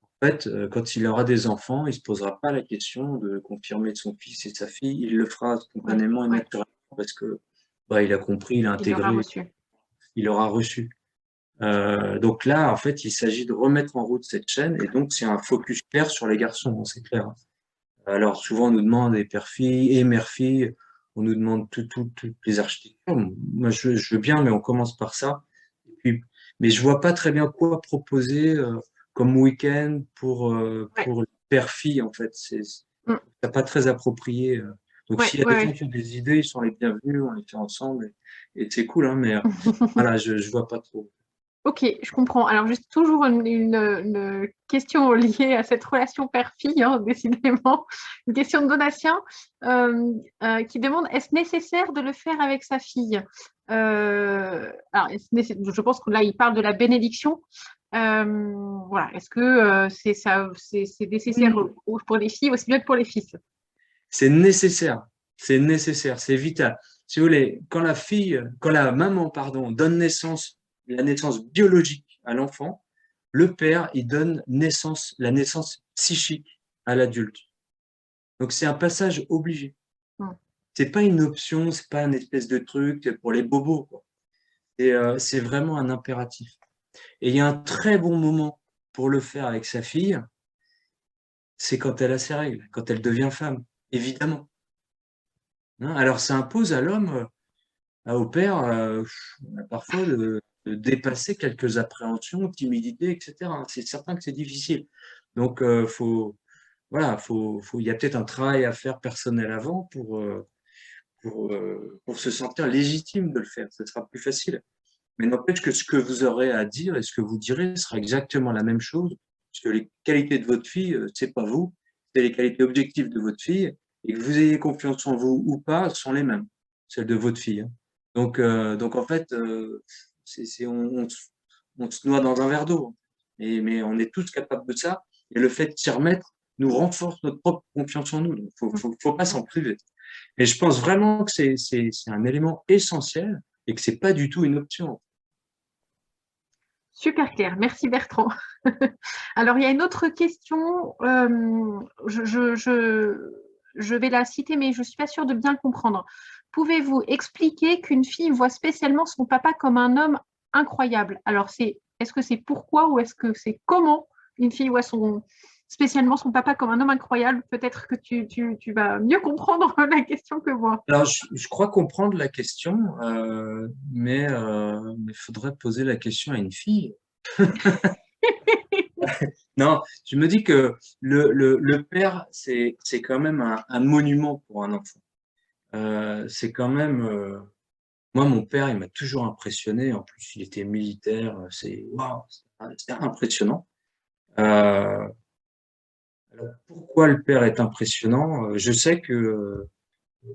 en fait, quand il aura des enfants, il ne se posera pas la question de confirmer de son fils et sa fille. Il le fera Ouais, spontanément et ouais, naturellement parce que bah, il a compris, il a il l'aura intégré, reçu. il aura reçu. Donc là, en fait, il s'agit de remettre en route cette chaîne et donc c'est un focus clair sur les garçons, hein, c'est clair. Alors souvent on nous demande des pères-filles et mères-filles, on nous demande toutes les architectures. Moi je veux bien, mais on commence par ça. Et puis, mais je vois pas très bien quoi proposer comme week-end Ouais, pour les pères-filles en fait. mm, C'est pas très approprié. Donc ouais, s'il y a ouais, des gens ouais. qui ont des idées, ils sont les bienvenus, on les fait ensemble et c'est cool, hein, mais voilà, je vois pas trop. Ok, je comprends. Alors, juste toujours une question liée à cette relation père-fille, hein, décidément. Une question de Donatien qui demande, est-ce nécessaire de le faire avec sa fille? Alors, je pense que là, il parle de la bénédiction. Voilà. Est-ce que c'est nécessaire Oui, pour les filles aussi bien que pour les fils? c'est nécessaire, c'est vital. Si vous voulez, quand la maman, pardon, donne naissance, la naissance biologique à l'enfant, le père, il donne la naissance psychique à l'adulte. Donc c'est un passage obligé. Hmm. C'est pas une option, c'est pas une espèce de truc pour les bobos, quoi. C'est vraiment un impératif. Et il y a un très bon moment pour le faire avec sa fille, c'est quand elle a ses règles, quand elle devient femme, évidemment. Hein, alors ça impose à l'homme, au père, parfois de dépasser quelques appréhensions, timidités, etc. C'est certain que c'est difficile. Donc, voilà, il y a peut-être un travail à faire personnel avant pour se sentir légitime de le faire. Ce sera plus facile. Mais n'empêche que ce que vous aurez à dire et ce que vous direz sera exactement la même chose, parce que les qualités de votre fille, c'est pas vous, c'est les qualités objectives de votre fille, et que vous ayez confiance en vous ou pas, sont les mêmes, celles de votre fille. Hein. Donc en fait, on se noie dans un verre d'eau. Mais on est tous capables de ça, et le fait de s'y remettre nous renforce notre propre confiance en nous. Donc, faut pas s'en priver. Et je pense vraiment que c'est un élément essentiel et que c'est pas du tout une option. Super clair, merci Bertrand. Alors, il y a une autre question, je vais la citer, mais je ne suis pas sûre de bien le comprendre. Pouvez-vous expliquer qu'une fille voit spécialement son papa comme un homme incroyable? Alors, est-ce que c'est pourquoi ou est-ce que c'est comment une fille voit spécialement son papa comme un homme incroyable? Peut-être que tu vas mieux comprendre la question que moi. Alors, je crois comprendre la question, mais il faudrait poser la question à une fille. Non, je me dis que le père, c'est quand même un monument pour un enfant. C'est quand même. Moi, mon père, il m'a toujours impressionné. En plus, il était militaire. C'est waouh, c'était impressionnant. Euh, alors, pourquoi le père est impressionnant? Je sais que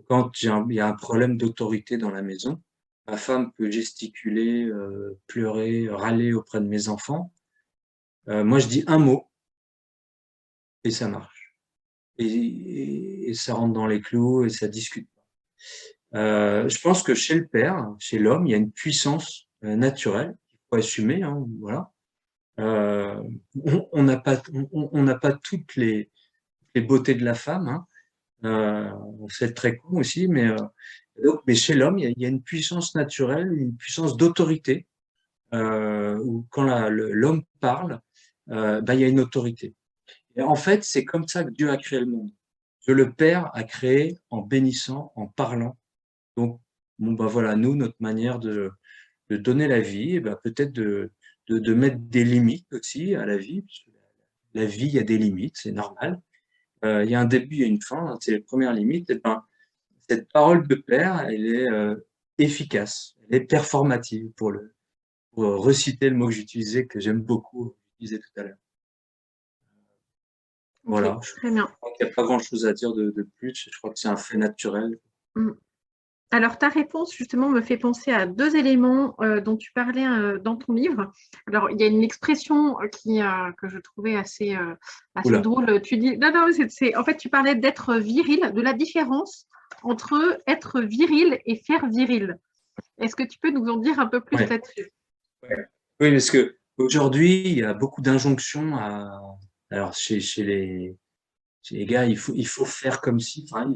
quand il y a un problème d'autorité dans la maison, ma femme peut gesticuler, pleurer, râler auprès de mes enfants. Moi, je dis un mot et ça marche. Et ça rentre dans les clous et ça discute pas. Je pense que chez le père, chez l'homme, il y a une puissance naturelle qu'il faut assumer. Hein, voilà. Euh, on n'a pas toutes les beautés de la femme. Hein. C'est très con aussi, mais chez l'homme, il y a une puissance naturelle, une puissance d'autorité, où quand l'homme parle, il y a une autorité. Et en fait, c'est comme ça que Dieu a créé le monde. je le perds à créer en bénissant, en parlant. Donc, bon, bah voilà, nous, notre manière de donner la vie, et ben, peut-être de mettre des limites aussi à la vie, parce que la vie, il y a des limites, c'est normal. Il y a un début, il y a une fin, c'est les premières limites. Et ben, cette parole de père, elle est efficace, elle est performative pour reciter le mot que j'utilisais, que j'aime beaucoup utiliser tout à l'heure. Ok, Voilà, je très bien. crois qu'il n'y a pas grand-chose à dire de plus. Je crois que c'est un fait naturel. Mm. Alors, ta réponse, justement, me fait penser à deux éléments dont tu parlais dans ton livre. Alors, il y a une expression que je trouvais assez Oula, drôle. Tu dis, non, non, en fait, tu parlais d'être viril, de la différence entre être viril et faire viril. Est-ce que tu peux nous en dire un peu plus ouais. là-dessus? Oui, parce que aujourd'hui, il y a beaucoup d'injonctions alors chez les gars, il faut faire comme si, enfin,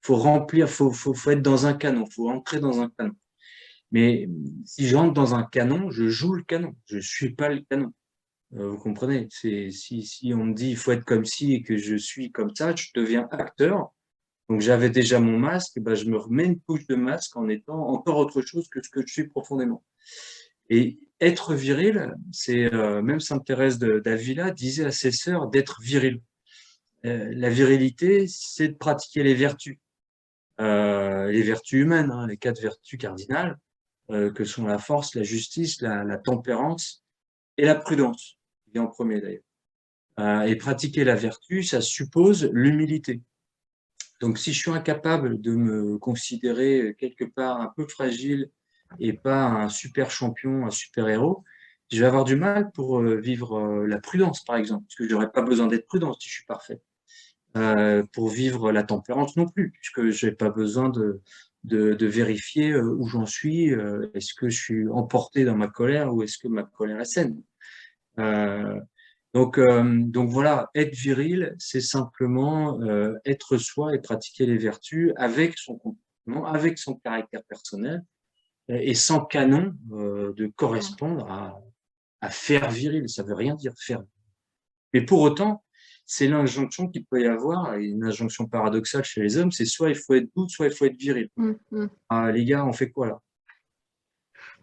faut remplir, faut être dans un canon, faut entrer dans un canon. Mais si j'entre dans un canon, je joue le canon, je suis pas le canon. Vous comprenez? Si on me dit il faut être comme ci et que je suis comme ça, je deviens acteur. Donc j'avais déjà mon masque, ben, je me remets une couche de masque en étant encore autre chose que ce que je suis profondément. Et être viril, c'est même Sainte Thérèse d'Avila disait à ses sœurs d'être viril. La virilité, c'est de pratiquer les vertus humaines, hein, les 4 vertus cardinales, que sont la force, la justice, la tempérance et la prudence, qui vient en premier d'ailleurs. Et pratiquer la vertu, ça suppose l'humilité. Donc, si je suis incapable de me considérer quelque part un peu fragile et pas un super champion, un super héros, je vais avoir du mal pour vivre la prudence, par exemple, parce que je n'aurais pas besoin d'être prudent si je suis parfait. Pour vivre la tempérance non plus, puisque je n'ai pas besoin de vérifier où j'en suis, est-ce que je suis emporté dans ma colère ou est-ce que ma colère est saine. Euh, donc voilà, être viril, c'est simplement être soi et pratiquer les vertus avec son comportement, avec son caractère personnel et sans canon de correspondre à faire viril. Ça veut rien dire faire. Mais pour autant, c'est l'injonction qu'il peut y avoir, et une injonction paradoxale chez les hommes, c'est soit il faut être doux, soit il faut être viril. Mm, mm. Ah, les gars, on fait quoi là?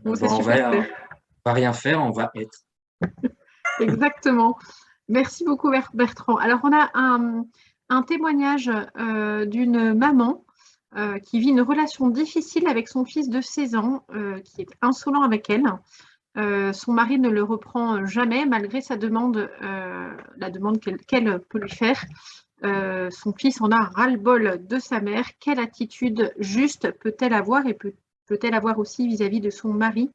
Bon, c'est Ben, super clair. on va rien faire, on va être. Exactement. Merci beaucoup, Bertrand. Alors, on a un témoignage d'une maman qui vit une relation difficile avec son fils de 16 ans, qui est insolent avec elle. Son mari ne le reprend jamais malgré sa demande, la demande qu'elle peut lui faire. Son fils en a ras-le-bol de sa mère. Quelle attitude juste peut-elle avoir et peut-elle avoir aussi vis-à-vis de son mari?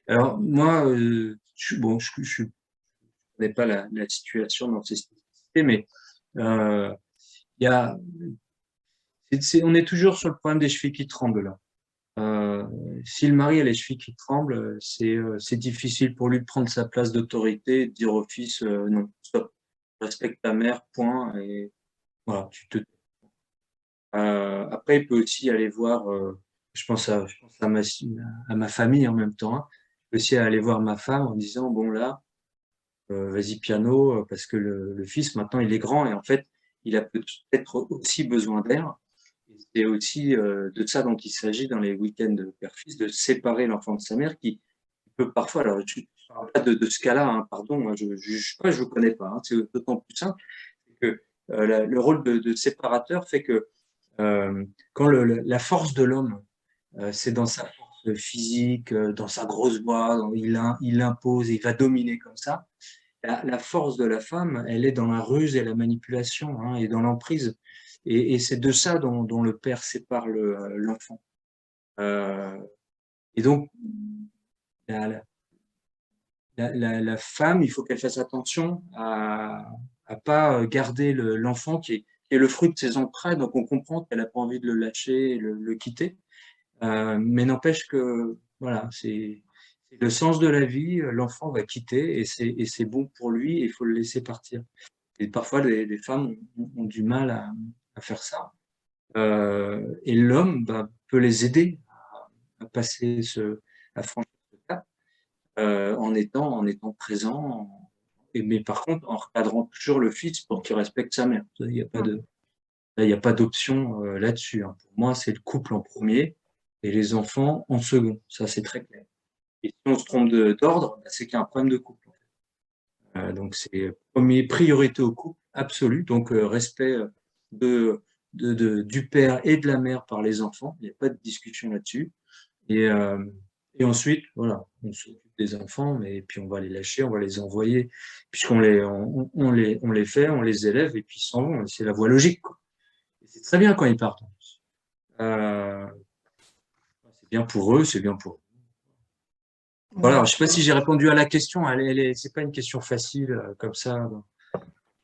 Alors moi, bon, je connais pas la situation dans ces spécificités, mais euh, il y a, on est toujours sur le problème des chevilles qui tremblent là. Euh, Si le mari a les chevilles qui tremblent, c'est difficile pour lui de prendre sa place d'autorité et de dire au fils non, stop, respecte ta mère, point, et voilà, tu te. Après, il peut aussi aller voir, je pense à ma famille en même temps, hein. Il peut aussi aller voir ma femme en disant, bon là, vas-y piano, parce que le fils maintenant il est grand et en fait il a peut-être aussi besoin d'air. C'est aussi de ça dont il s'agit dans les week-ends de père-fils, de séparer l'enfant de sa mère qui peut parfois, alors je ne parle pas de ce cas-là, hein, pardon, moi je ne juge pas, je ne connais pas, hein, c'est d'autant plus simple que le rôle de séparateur fait que quand la force de l'homme, c'est dans sa force physique, dans sa grosse voix, il impose, il va dominer comme ça. La force de la femme, elle est dans la ruse et la manipulation, hein, et dans l'emprise. Et c'est de ça dont le père sépare l'enfant. Et donc, la, la femme, il faut qu'elle fasse attention à pas garder l'enfant qui est le fruit de ses entrailles. Donc, on comprend qu'elle n'a pas envie de le lâcher, le quitter. Mais n'empêche que, voilà, c'est le sens de la vie. L'enfant va quitter et c'est bon pour lui et il faut le laisser partir. Et parfois, les femmes ont du mal à faire ça. Et l'homme bah, peut les aider à passer à franchir ce cap en étant présent, mais par contre, en recadrant toujours le fils pour qu'il respecte sa mère. Il n'y a pas de, là, il n'y a pas d'option là-dessus, hein. Pour moi, c'est le couple en premier et les enfants en second. Ça, c'est très clair. Et si on se trompe d'ordre, bah, c'est qu'il y a un problème de couple. Donc, c'est priorité au couple, absolu. Donc, respect de, du père et de la mère par les enfants. Il n'y a pas de discussion là-dessus. Et ensuite, voilà, on s'occupe des enfants, mais puis on va les lâcher, on va les envoyer, puisqu'on on les fait, on les élève, et puis ils s'en vont. C'est la voie logique, quoi. Et c'est très bien quand ils partent, en plus. Euh, c'est bien pour eux, c'est bien pour eux. Voilà, je ne sais pas si j'ai répondu à la question. C'est pas une question facile, comme ça,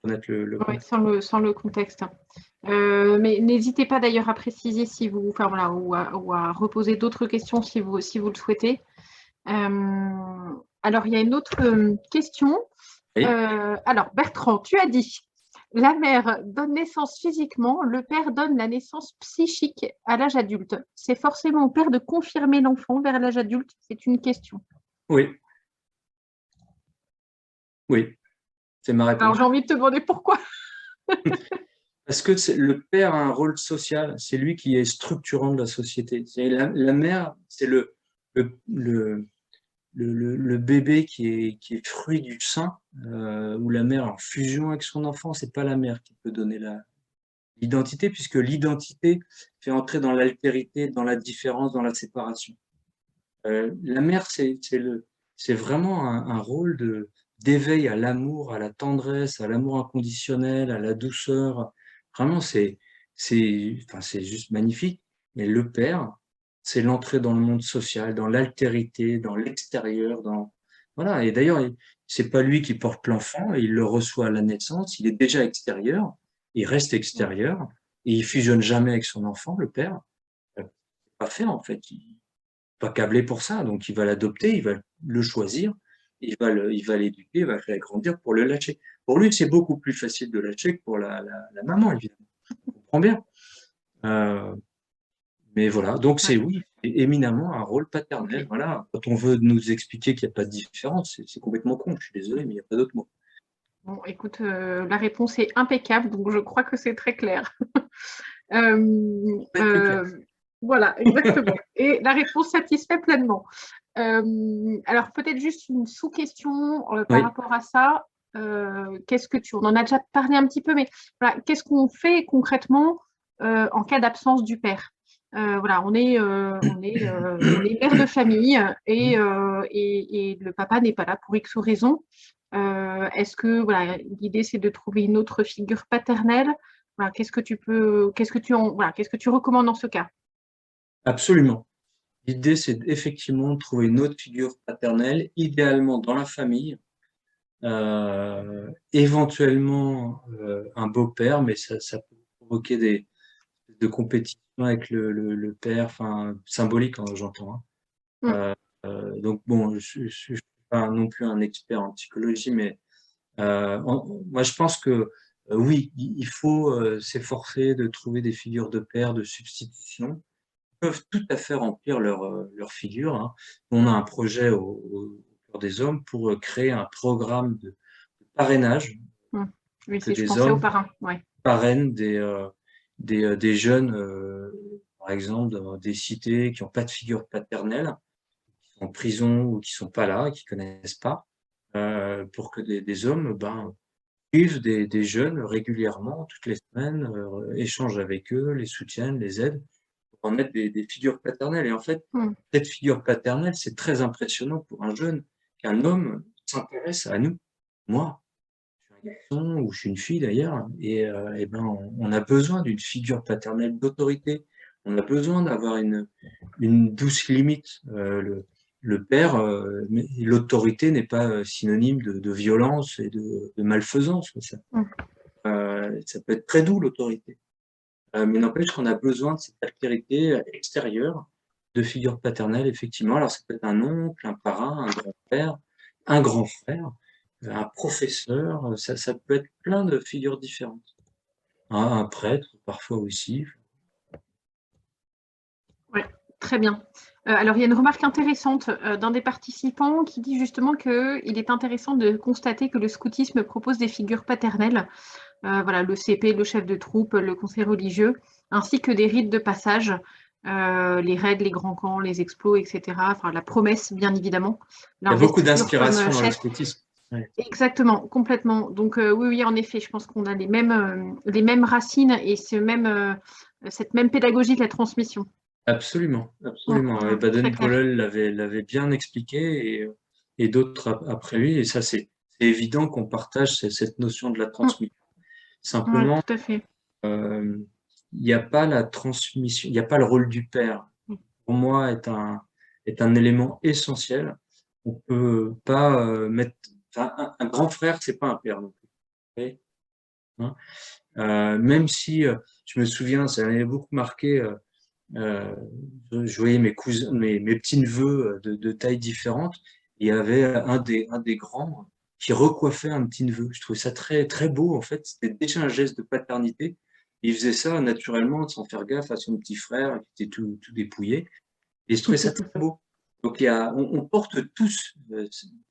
connaître le Oui, sans le contexte. Mais n'hésitez pas d'ailleurs à préciser si vous, enfin voilà, ou à reposer d'autres questions si vous le souhaitez. Alors, il y a une autre question. Oui. Alors, Bertrand, tu as dit, la mère donne naissance physiquement, le père donne la naissance psychique à l'âge adulte. C'est forcément au père de confirmer l'enfant vers l'âge adulte? C'est une question. Oui. Oui, c'est ma Alors, réponse. j'ai envie de te demander pourquoi. Parce que le père a un rôle social, c'est lui qui est structurant de la société. La mère, c'est le, le bébé qui est fruit du sein, où la mère est en fusion avec son enfant. C'est pas la mère qui peut donner l'identité, puisque l'identité fait entrer dans l'altérité, dans la différence, dans la séparation. La mère, c'est vraiment un rôle d'éveil à l'amour, à la tendresse, à l'amour inconditionnel, à la douceur. Vraiment, enfin, c'est juste magnifique. Mais le père, c'est l'entrée dans le monde social, dans l'altérité, dans l'extérieur, voilà. Et d'ailleurs, c'est pas lui qui porte l'enfant, il le reçoit à la naissance, il est déjà extérieur, il reste extérieur, et il fusionne jamais avec son enfant, le père. C'est pas fait, en fait. Pas câblé pour ça, donc il va l'adopter, il va le choisir, il va l'éduquer, il va le faire grandir pour le lâcher. Pour lui, c'est beaucoup plus facile de lâcher que pour la maman, évidemment. On comprend bien. Euh, mais voilà, donc c'est oui, c'est éminemment un rôle paternel. Okay. Voilà. Quand on veut nous expliquer qu'il n'y a pas de différence, c'est complètement con. Je suis désolé, mais il n'y a pas d'autre mot. Bon, écoute, la réponse est impeccable, donc je crois que c'est très clair. Euh, Plus clair. voilà, exactement. Et la réponse satisfait pleinement. Alors, peut-être juste une sous-question par Oui, rapport à ça. On en a déjà parlé un petit peu, mais voilà, qu'est-ce qu'on fait concrètement en cas d'absence du père? Voilà, on est mère de famille et le papa n'est pas là pour X raisons. Est-ce que voilà, l'idée c'est de trouver une autre figure paternelle? Voilà, qu'est-ce que tu recommandes dans ce cas? absolument. L'idée, c'est effectivement de trouver une autre figure paternelle, idéalement dans la famille, éventuellement un beau-père, mais ça peut provoquer de compétition avec le père, enfin symbolique, hein, j'entends, hein. Mm. Donc bon, je suis pas non plus un expert en psychologie, mais moi je pense que oui, il faut s'efforcer de trouver des figures de père de substitution qui peuvent tout à fait remplir leur figure, hein. On a un projet au Cœur des Hommes pour créer un programme de parrainage, Mm. Oui, que si je des pensais aux hommes parrains, ouais. parrainent des jeunes, par exemple, dans des cités qui n'ont pas de figure paternelle, qui sont en prison ou qui sont pas là, qui connaissent pas, pour que des hommes, ben, suivent des jeunes régulièrement, toutes les semaines, échangent avec eux, les soutiennent, les aident, pour en être des figures paternelles. Et en fait, Mm. cette figure paternelle, c'est très impressionnant pour un jeune, qu'un homme s'intéresse à nous. Moi, je suis un garçon ou je suis une fille d'ailleurs, et ben, on a besoin d'une figure paternelle d'autorité. On a besoin d'avoir une douce limite. Le père, mais l'autorité n'est pas synonyme de violence et de malfaisance. Mm. Ça peut être très doux, l'autorité. Mais n'empêche qu'on a besoin de cette altérité extérieure de figure paternelle, effectivement. Alors, ça peut être un oncle, un parrain, un grand-père, un grand frère, un professeur, ça peut être plein de figures différentes. Un prêtre, parfois aussi. Ouais. Très bien. Alors, il y a une remarque intéressante d'un des participants qui dit justement qu'il est intéressant de constater que le scoutisme propose des figures paternelles, voilà, le CP, le chef de troupe, le conseil religieux, ainsi que des rites de passage, les raids, les grands camps, les explos, etc. Enfin, la promesse, bien évidemment. Il y a beaucoup L'investiture d'inspiration comme dans le chef. scoutisme. Ouais. Exactement, complètement. Donc, oui, oui, en effet, je pense qu'on a les mêmes racines et cette même pédagogie de la transmission. Absolument, absolument. Et Très clair. Baden-Powell l'avait bien expliqué et d'autres après lui. Et ça, c'est évident qu'on partage cette notion de la transmission. Ouais, Simplement, tout à fait. euh, il n'y a pas la transmission, il n'y a pas le rôle du père. Pour moi, est un élément essentiel. On peut pas mettre. Enfin, un grand frère, c'est pas un père non plus. Vous voyez, hein. Même si je me souviens, ça m'avait beaucoup marqué. Euh, je voyais mes cousins, mes petits-neveux de tailles différentes. Il y avait un des grands qui recoiffait un petit-neveu. Je trouvais ça très, très beau, en fait. C'était déjà un geste de paternité. Il faisait ça naturellement, sans faire gaffe à son petit frère qui était tout dépouillé. Et je trouvais ça très beau. Donc, on porte tous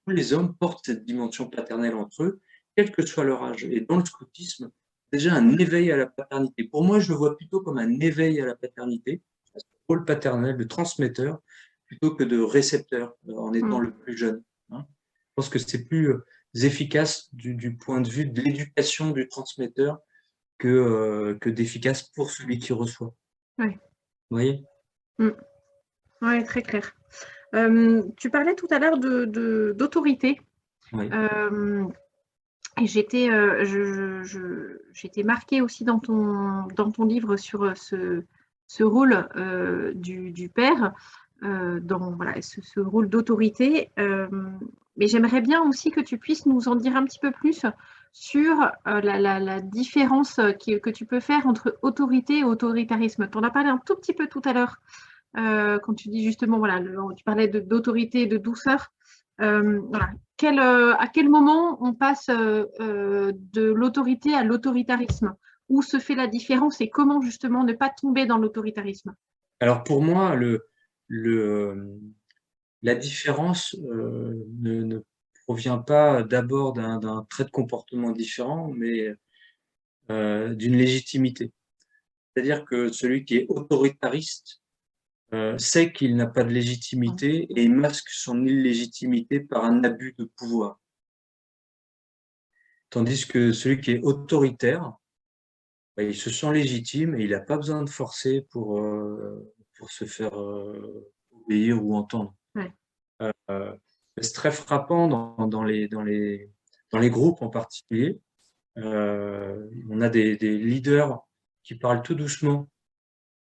les hommes portent cette dimension paternelle entre eux, quel que soit leur âge. Et dans le scoutisme, déjà un éveil à la paternité. Pour moi, je le vois plutôt comme un éveil à la paternité, un rôle paternel de transmetteur, plutôt que de récepteur, en étant Mm. le plus jeune, hein. Je pense que c'est plus efficace du point de vue de l'éducation du transmetteur que d'efficace pour celui qui reçoit. Ouais. Vous voyez? Mm. Ouais, très clair. Tu parlais tout à l'heure d'autorité. Oui. Et j'étais marquée aussi dans ton livre sur ce rôle du père, dans voilà, ce rôle d'autorité. Mais j'aimerais bien aussi que tu puisses nous en dire un petit peu plus sur la différence que tu peux faire entre autorité et autoritarisme. Tu en as parlé un tout petit peu tout à l'heure quand tu dis justement, voilà, tu parlais d'autorité et de douceur. Voilà. À quel moment on passe de l'autorité à l'autoritarisme? Où se fait la différence et comment justement ne pas tomber dans l'autoritarisme? Alors pour moi, la différence ne provient pas d'abord d'un trait de comportement différent, mais d'une légitimité. C'est-à-dire que celui qui est autoritariste sait qu'il n'a pas de légitimité et il masque son illégitimité par un abus de pouvoir. Tandis que celui qui est autoritaire, bah, il se sent légitime et il n'a pas besoin de forcer pour se faire obéir ou entendre. Ouais. Euh, c'est très frappant dans les groupes en particulier. On a des leaders qui parlent tout doucement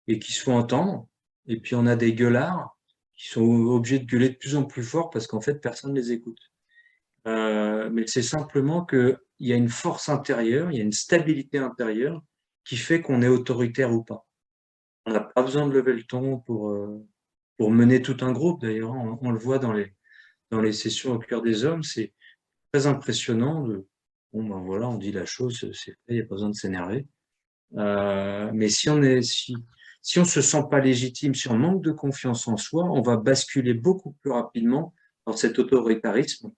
et qui se font entendre. Et puis on a des gueulards qui sont obligés de gueuler de plus en plus fort parce qu'en fait, personne ne les écoute. Mais c'est simplement qu'il y a une force intérieure, il y a une stabilité intérieure qui fait qu'on est autoritaire ou pas. On n'a pas besoin de lever le ton pour mener tout un groupe. D'ailleurs, on le voit dans les sessions au cœur des hommes, c'est très impressionnant. Bon, ben voilà, on dit la chose, c'est fait, il n'y a pas besoin de s'énerver. Mais si on se sent pas légitime, si on manque de confiance en soi, on va basculer beaucoup plus rapidement dans cet autoritarisme,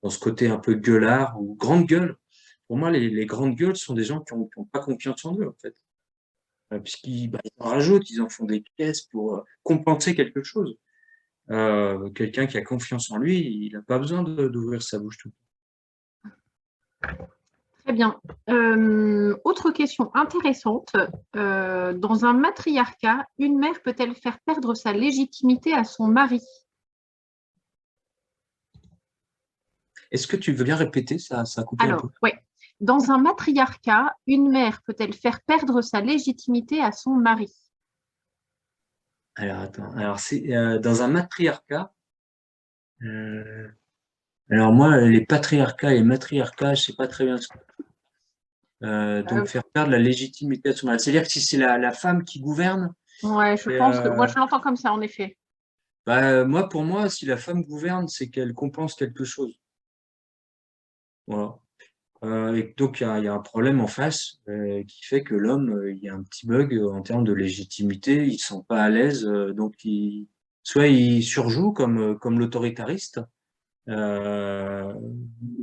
dans ce côté un peu gueulard ou grande gueule. Pour moi, les grandes gueules sont des gens qui ont pas confiance en eux, en fait. Puisqu'ils ils en rajoutent, ils en font des caisses pour compenser quelque chose. Quelqu'un qui a confiance en lui, il n'a pas besoin d'ouvrir sa bouche tout. Très bien. Autre question intéressante. Dans un matriarcat, une mère peut-elle faire perdre sa légitimité à son mari? Est-ce que tu veux bien répéter? Ça a coupé un peu. Alors, oui. Dans un matriarcat, une mère peut-elle faire perdre sa légitimité à son mari? Alors, attends. Alors, c'est dans un matriarcat. euh, alors, moi, les patriarcats et les matriarcats, je sais pas très bien ce que donc, faire perdre la légitimité à son mari. C'est-à-dire que si c'est la femme qui gouverne, Ouais, je et, pense que moi je l'entends comme ça en effet. moi, pour moi, si la femme gouverne, c'est qu'elle compense quelque chose. Voilà. Et donc, il y a un problème en face qui fait que l'homme, il y a un petit bug en termes de légitimité. Il ne se sent pas à l'aise. Donc, soit il surjoue comme l'autoritariste, euh,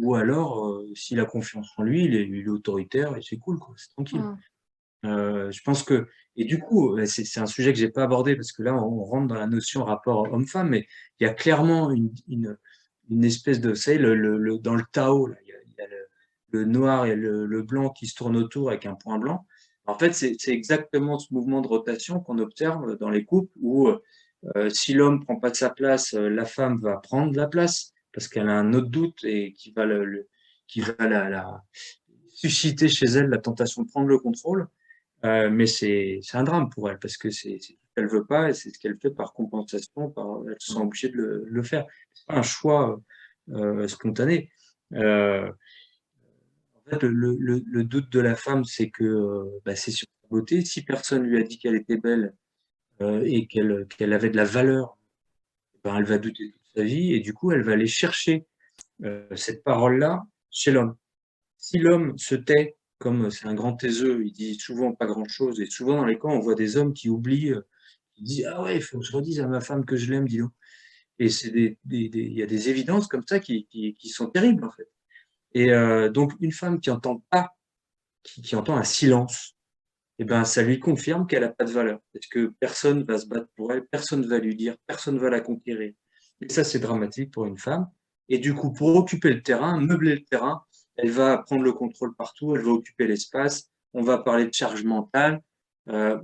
ou alors, s'il a confiance en lui, il est autoritaire et c'est cool, quoi, c'est tranquille. Mm. Je pense que, et du coup, c'est un sujet que j'ai pas abordé parce que là, on rentre dans la notion rapport homme-femme, mais il y a clairement une espèce de, vous savez, dans le Tao, là, il y a le noir et le blanc qui se tournent autour avec un point blanc. En fait, c'est exactement ce mouvement de rotation qu'on observe dans les couples où si l'homme prend pas sa place, la femme va prendre la place parce qu'elle a un autre doute et qui va, qui va susciter chez elle la tentation de prendre le contrôle. Mais c'est un drame pour elle parce que c'est ce qu'elle veut pas et c'est ce qu'elle fait par compensation, elle se sent Mm. obligée de le faire. C'est pas un choix spontané. Euh, En fait, le doute de la femme, c'est que bah, c'est sur sa beauté. Si personne lui a dit qu'elle était belle et qu'elle avait de la valeur, ben, elle va douter toute sa vie et du coup, elle va aller chercher cette parole-là chez l'homme. Si l'homme se tait, comme c'est un grand taiseux, il dit souvent pas grand-chose, et souvent dans les camps, on voit des hommes qui oublient, qui disent ah ouais, il faut que je redise à ma femme que je l'aime, dis donc. Et c'est il y a des évidences comme ça qui sont terribles en fait. Et donc une femme qui entend pas, qui entend un silence, et ben ça lui confirme qu'elle a pas de valeur, parce que personne va se battre pour elle, personne va lui dire, personne va la conquérir. Et ça c'est dramatique pour une femme. Et du coup, pour occuper le terrain, meubler le terrain, elle va prendre le contrôle partout, elle va occuper l'espace, on va parler de charge mentale. Euh,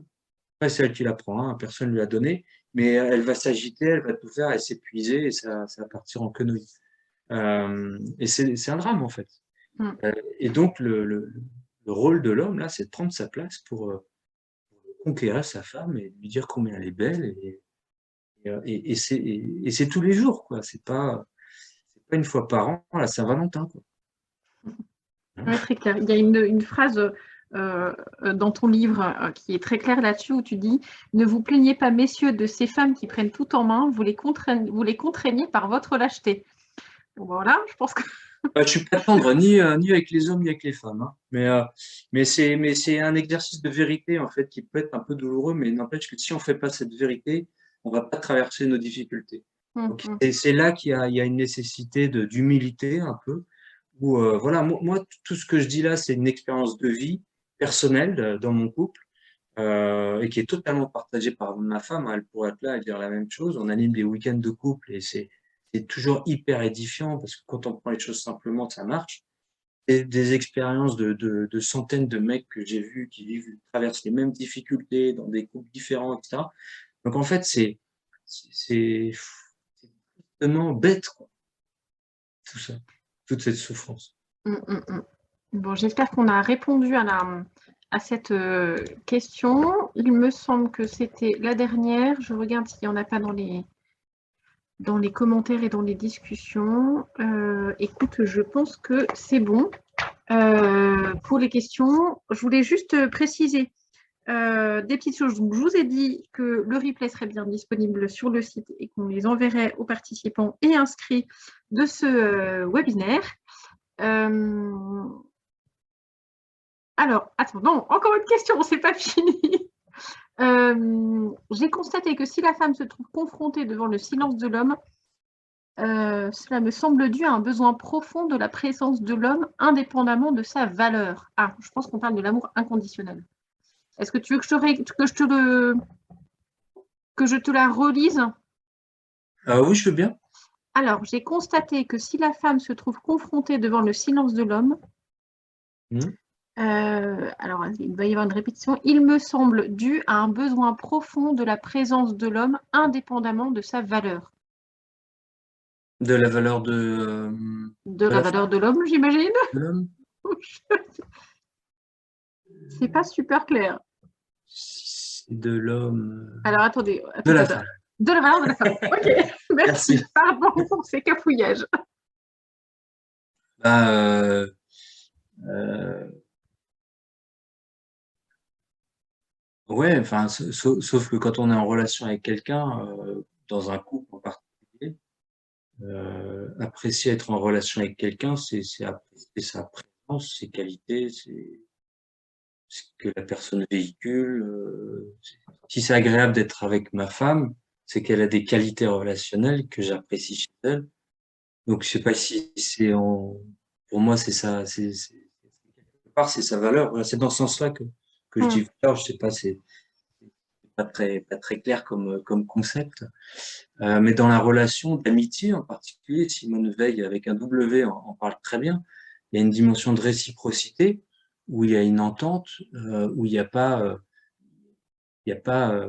Après, c'est elle qui la prend, hein, personne ne lui a donné, mais elle va s'agiter, elle va tout faire, elle s'épuiser et ça va partir en quenouille. Et c'est un drame en fait. Mm. Et donc, le rôle de l'homme, là, c'est de prendre sa place pour conquérir sa femme et lui dire combien elle est belle. Et c'est tous les jours, quoi. C'est pas une fois par an, la Saint-Valentin, quoi. Hein. Ouais, très clair. Il y a une phrase dans ton livre qui est très claire là-dessus où tu dis ne vous plaignez pas, messieurs, de ces femmes qui prennent tout en main, vous les contraignez par votre lâcheté. Donc voilà, je pense que. Bah, je suis pas tendre ni avec les hommes ni avec les femmes, hein. Mais c'est un exercice de vérité en fait qui peut être un peu douloureux, mais n'empêche que si on fait pas cette vérité, on va pas traverser nos difficultés. Donc Mm. c'est là il y a une nécessité d'humilité un peu. Où voilà, moi tout ce que je dis là, c'est une expérience de vie personnelle dans mon couple et qui est totalement partagée par ma femme, hein. Elle pourrait être là et dire la même chose. On anime des week-ends de couple et c'est toujours hyper édifiant parce que quand on prend les choses simplement, ça marche. Et des expériences de centaines de mecs que j'ai vus qui traversent les mêmes difficultés dans des couples différents, etc. Donc en fait, c'est tellement bête, quoi, tout ça, toute cette souffrance. Mm, mm, mm. Bon, j'espère qu'on a répondu à cette question. Il me semble que c'était la dernière. Je regarde s'il n'y en a pas dans les commentaires et dans les discussions. Écoute, je pense que c'est bon pour les questions. Je voulais juste préciser des petites choses. Donc, je vous ai dit que le replay serait bien disponible sur le site et qu'on les enverrait aux participants et inscrits de ce webinaire. Alors, attends, non, encore une question, c'est pas fini. J'ai constaté que si la femme se trouve confrontée devant le silence de l'homme, cela me semble dû à un besoin profond de la présence de l'homme indépendamment de sa valeur. Ah, je pense qu'on parle de l'amour inconditionnel. Est-ce que tu veux que je te la relise? Oui, je veux bien. Alors, j'ai constaté que si la femme se trouve confrontée devant le silence de l'homme, Mmh. alors il va y avoir une répétition, il me semble dû à un besoin profond de la présence de l'homme indépendamment de sa valeur. De la valeur De de la la femme, valeur de l'homme, j'imagine. de l'homme? C'est pas super clair. C'est de l'homme, Alors attendez, de la attends. femme. De la valeur de la femme. Ok, merci. Merci. Pardon pour ces cafouillages. Bah, euh, ouais, enfin, sauf que quand on est en relation avec quelqu'un, dans un couple en particulier, apprécier être en relation avec quelqu'un, c'est apprécier sa présence, compétences, ses qualités, ce que la personne véhicule. Si c'est agréable d'être avec ma femme, c'est qu'elle a des qualités relationnelles que j'apprécie chez elle. Donc, je sais pas si c'est pour moi, c'est ça, quelque part, c'est sa valeur. Voilà, c'est dans ce sens-là que je dis valeur. Je sais pas, c'est pas très clair comme concept. Mais dans la relation d'amitié en particulier, Simone Veil avec un W en parle très bien. Il y a une dimension de réciprocité où il y a une entente, où il n'y a pas, il y a pas,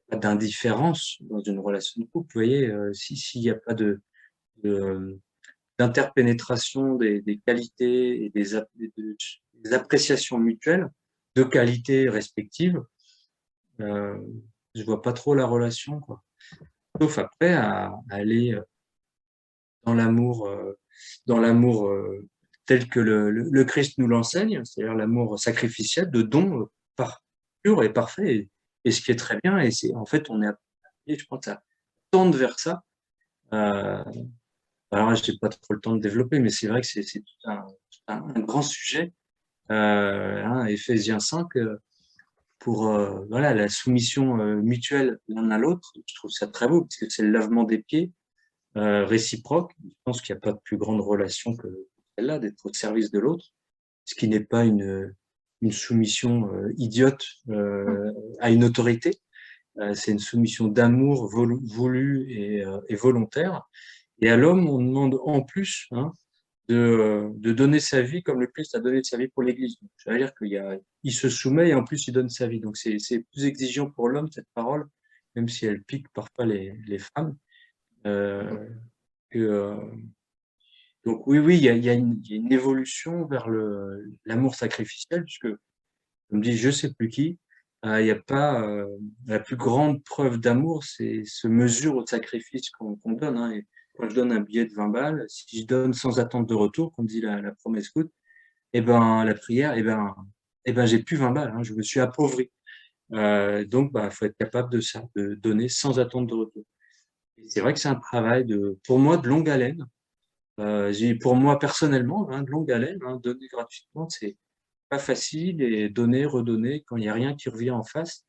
pas d'indifférence dans une relation de couple. Vous voyez, s'il n'y a pas de d'interpénétration des qualités et des appréciations mutuelles de qualités respectives, je vois pas trop la relation, quoi. Sauf après à aller dans l'amour tel que le Christ nous l'enseigne, c'est-à-dire l'amour sacrificiel, de don pur et parfait, et ce qui est très bien, et c'est en fait on est appelé, je pense, à tendre vers ça. Alors là, je n'ai pas trop le temps de développer, mais c'est vrai que c'est un grand sujet. Éphésiens 5, pour voilà, la soumission mutuelle l'un à l'autre, je trouve ça très beau, parce que c'est le lavement des pieds réciproque. Je pense qu'il n'y a pas de plus grande relation que celle-là, d'être au service de l'autre, ce qui n'est pas une soumission idiote à une autorité. C'est une soumission d'amour voulu et volontaire. Et à l'homme, on demande en plus de donner sa vie comme le Christ a donné sa vie pour l'Église. Ça veut dire il se soumet et en plus il donne sa vie. Donc c'est plus exigeant pour l'homme, cette parole, même si elle pique parfois les femmes. Euh, que, donc oui, il y a une évolution vers l'amour sacrificiel, puisque, comme dit je sais plus qui, il y a pas la plus grande preuve d'amour, c'est se mesure au sacrifice qu'on donne. Et quand je donne un billet de 20 balles, si je donne sans attente de retour, comme dit la promesse coûte, et ben la prière, et ben j'ai plus 20 balles, je me suis appauvri. Donc faut être capable de ça, de donner sans attente de retour. Et c'est vrai que c'est un travail pour moi, de longue haleine. Pour moi personnellement, de longue haleine, donner gratuitement, c'est pas facile, et donner, redonner, quand il n'y a rien qui revient en face,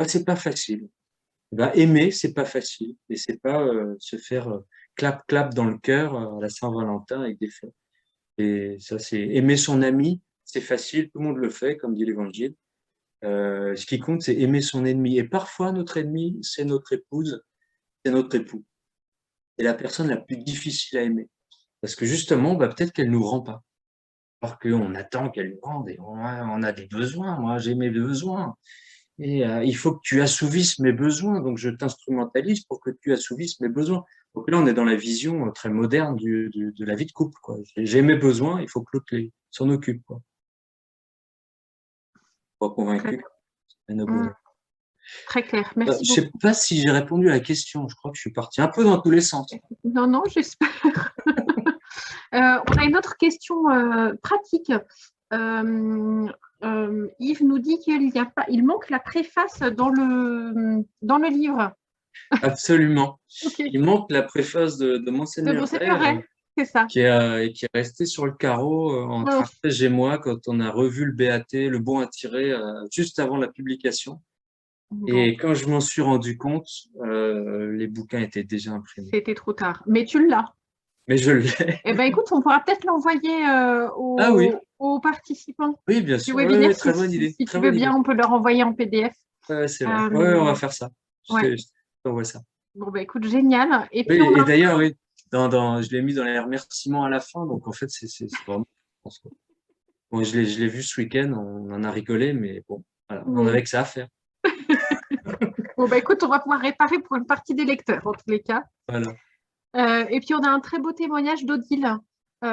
c'est pas facile. Aimer, c'est pas facile, et c'est pas se faire clap clap dans le cœur à la Saint-Valentin avec des fleurs. Et ça, c'est aimer son ami, c'est facile, tout le monde le fait, comme dit l'Évangile. Ce qui compte, c'est aimer son ennemi. Et parfois, notre ennemi, c'est notre épouse, c'est notre époux. C'est la personne la plus difficile à aimer. Parce que justement, peut-être qu'elle nous rend pas. Alors qu'on attend qu'elle nous rende, et on a des besoins. Moi, j'ai mes besoins. Et il faut que tu assouvisses mes besoins. Donc, je t'instrumentalise pour que tu assouvisses mes besoins. Donc là, on est dans la vision très moderne de la vie de couple, quoi. J'ai mes besoins, il faut que l'autre s'en occupe, quoi. Pas convaincu. Très clair, merci Je sais pas si j'ai répondu à la question. Je crois que je suis parti un peu dans tous les sens. Non, j'espère. On a une autre question pratique. Yves nous dit il manque la préface dans le livre. Absolument. Okay. Il manque la préface de Monseigneur Ray, c'est ça. Qui est resté sur le carreau entre Arpège et moi quand on a revu le BAT, le bon à tirer, juste avant la publication. Et quand je m'en suis rendu compte, les bouquins étaient déjà imprimés. C'était trop tard. Mais tu l'as. Mais je l'ai. Eh bien, écoute, on pourra peut-être l'envoyer aux participants. Oui, bien sûr. Du webinaire, très bonne idée. Si tu veux bien, on peut leur envoyer en PDF. C'est vrai. On va faire ça. Je t'envoie ça. Bon, écoute, génial. Et puis, et d'ailleurs, oui, je l'ai mis dans les remerciements à la fin. Donc, en fait, c'est vraiment... Bon, je l'ai vu ce week-end, on en a rigolé, mais bon, voilà, on avait que ça à faire. Bon, écoute, on va pouvoir réparer pour une partie des lecteurs, en tous les cas. Voilà. Et puis, on a un très beau témoignage d'Odile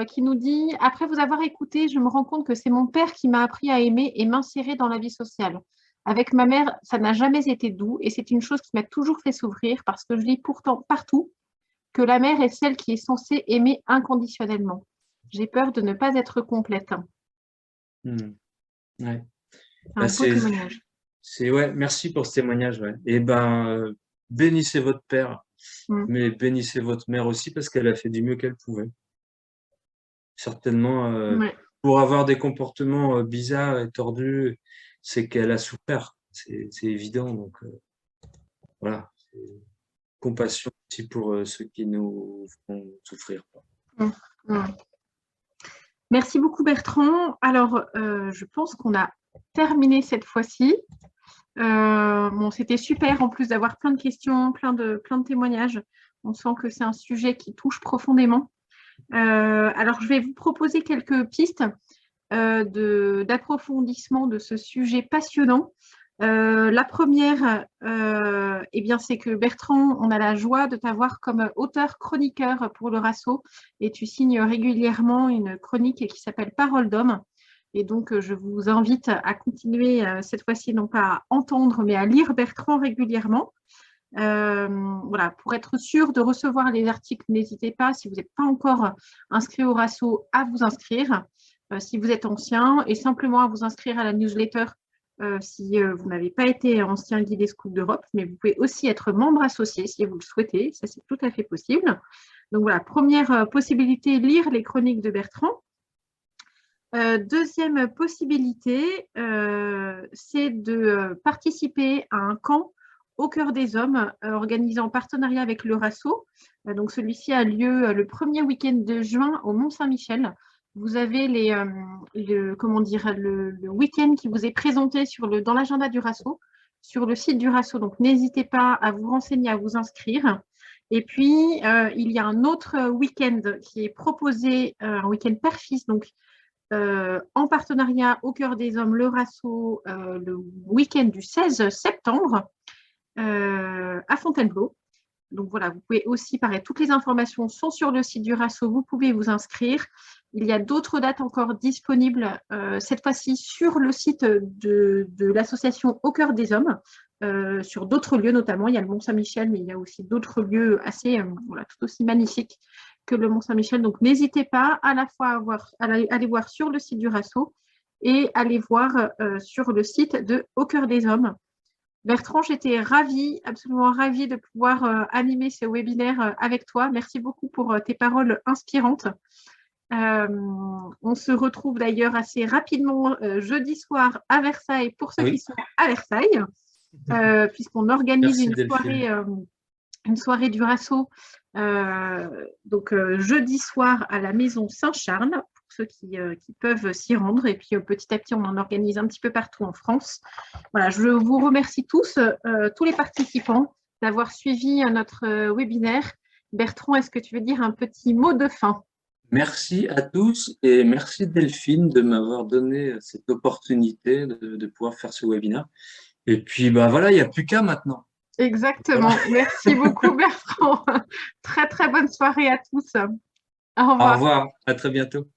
qui nous dit « Après vous avoir écouté, je me rends compte que c'est mon père qui m'a appris à aimer et m'insérer dans la vie sociale. Avec ma mère, ça n'a jamais été doux et c'est une chose qui m'a toujours fait souffrir parce que je lis pourtant partout que la mère est celle qui est censée aimer inconditionnellement. J'ai peur de ne pas être complète. » Ouais. C'est un beau témoignage. Merci pour ce témoignage. Ouais. Et bénissez votre père, mais bénissez votre mère aussi parce qu'elle a fait du mieux qu'elle pouvait. certainement, Ouais. pour avoir des comportements bizarres et tordus, c'est qu'elle a souffert. C'est évident. Donc, voilà. Compassion aussi pour ceux qui nous font souffrir, quoi. Mm. Mm. Merci beaucoup Bertrand. Alors, je pense qu'on a terminé cette fois-ci. Bon, c'était super en plus d'avoir plein de questions, plein de témoignages. On sent que c'est un sujet qui touche profondément. Alors, je vais vous proposer quelques pistes d'approfondissement de ce sujet passionnant. La première, eh bien, c'est que Bertrand, on a la joie de t'avoir comme auteur-chroniqueur pour le RASO et tu signes régulièrement une chronique qui s'appelle Parole d'homme. Et donc, je vous invite à continuer cette fois-ci, non pas à entendre, mais à lire Bertrand régulièrement. Voilà, pour être sûr de recevoir les articles, n'hésitez pas, si vous n'êtes pas encore inscrit au RASO, à vous inscrire. Si vous êtes ancien, et simplement à vous inscrire à la newsletter si vous n'avez pas été ancien guide des scouts d'Europe, mais vous pouvez aussi être membre associé si vous le souhaitez, ça c'est tout à fait possible. Donc voilà, première possibilité, lire les chroniques de Bertrand. Deuxième possibilité, c'est de participer à un camp au cœur des hommes, organisé en partenariat avec le RASO. Donc celui-ci a lieu le premier week-end de juin au Mont-Saint-Michel. Vous avez le week-end qui vous est présenté dans l'agenda du RASO, sur le site du RASO. Donc n'hésitez pas à vous renseigner, à vous inscrire. Et puis, il y a un autre week-end qui est proposé, un week-end père-fils, donc en partenariat au cœur des hommes, le RASO, le week-end du 16 septembre à Fontainebleau. Donc voilà, vous pouvez aussi, pareil, toutes les informations sont sur le site du RASO, vous pouvez vous inscrire. Il y a d'autres dates encore disponibles, cette fois-ci sur le site de l'association Au cœur des hommes, sur d'autres lieux notamment. Il y a le Mont-Saint-Michel, mais il y a aussi d'autres lieux assez, voilà, tout aussi magnifiques que le Mont-Saint-Michel. Donc n'hésitez pas à la fois aller voir sur le site du RASO et aller voir sur le site de Au cœur des hommes. Bertrand, j'étais ravie, absolument ravie de pouvoir animer ce webinaire avec toi. Merci beaucoup pour tes paroles inspirantes. On se retrouve d'ailleurs assez rapidement jeudi soir à Versailles pour ceux qui sont à Versailles, puisqu'on organise une soirée du RASO donc jeudi soir à la maison Saint-Charles, pour ceux qui peuvent s'y rendre. Et puis petit à petit, on en organise un petit peu partout en France. Voilà, je vous remercie tous, tous les participants, d'avoir suivi notre webinaire. Bertrand, est-ce que tu veux dire un petit mot de fin? Merci à tous et merci Delphine de m'avoir donné cette opportunité de pouvoir faire ce webinaire. Et puis, bah voilà, il n'y a plus qu'à maintenant. Exactement. Voilà. Merci beaucoup Bertrand. Très, très bonne soirée à tous. Au revoir. Au revoir, à très bientôt.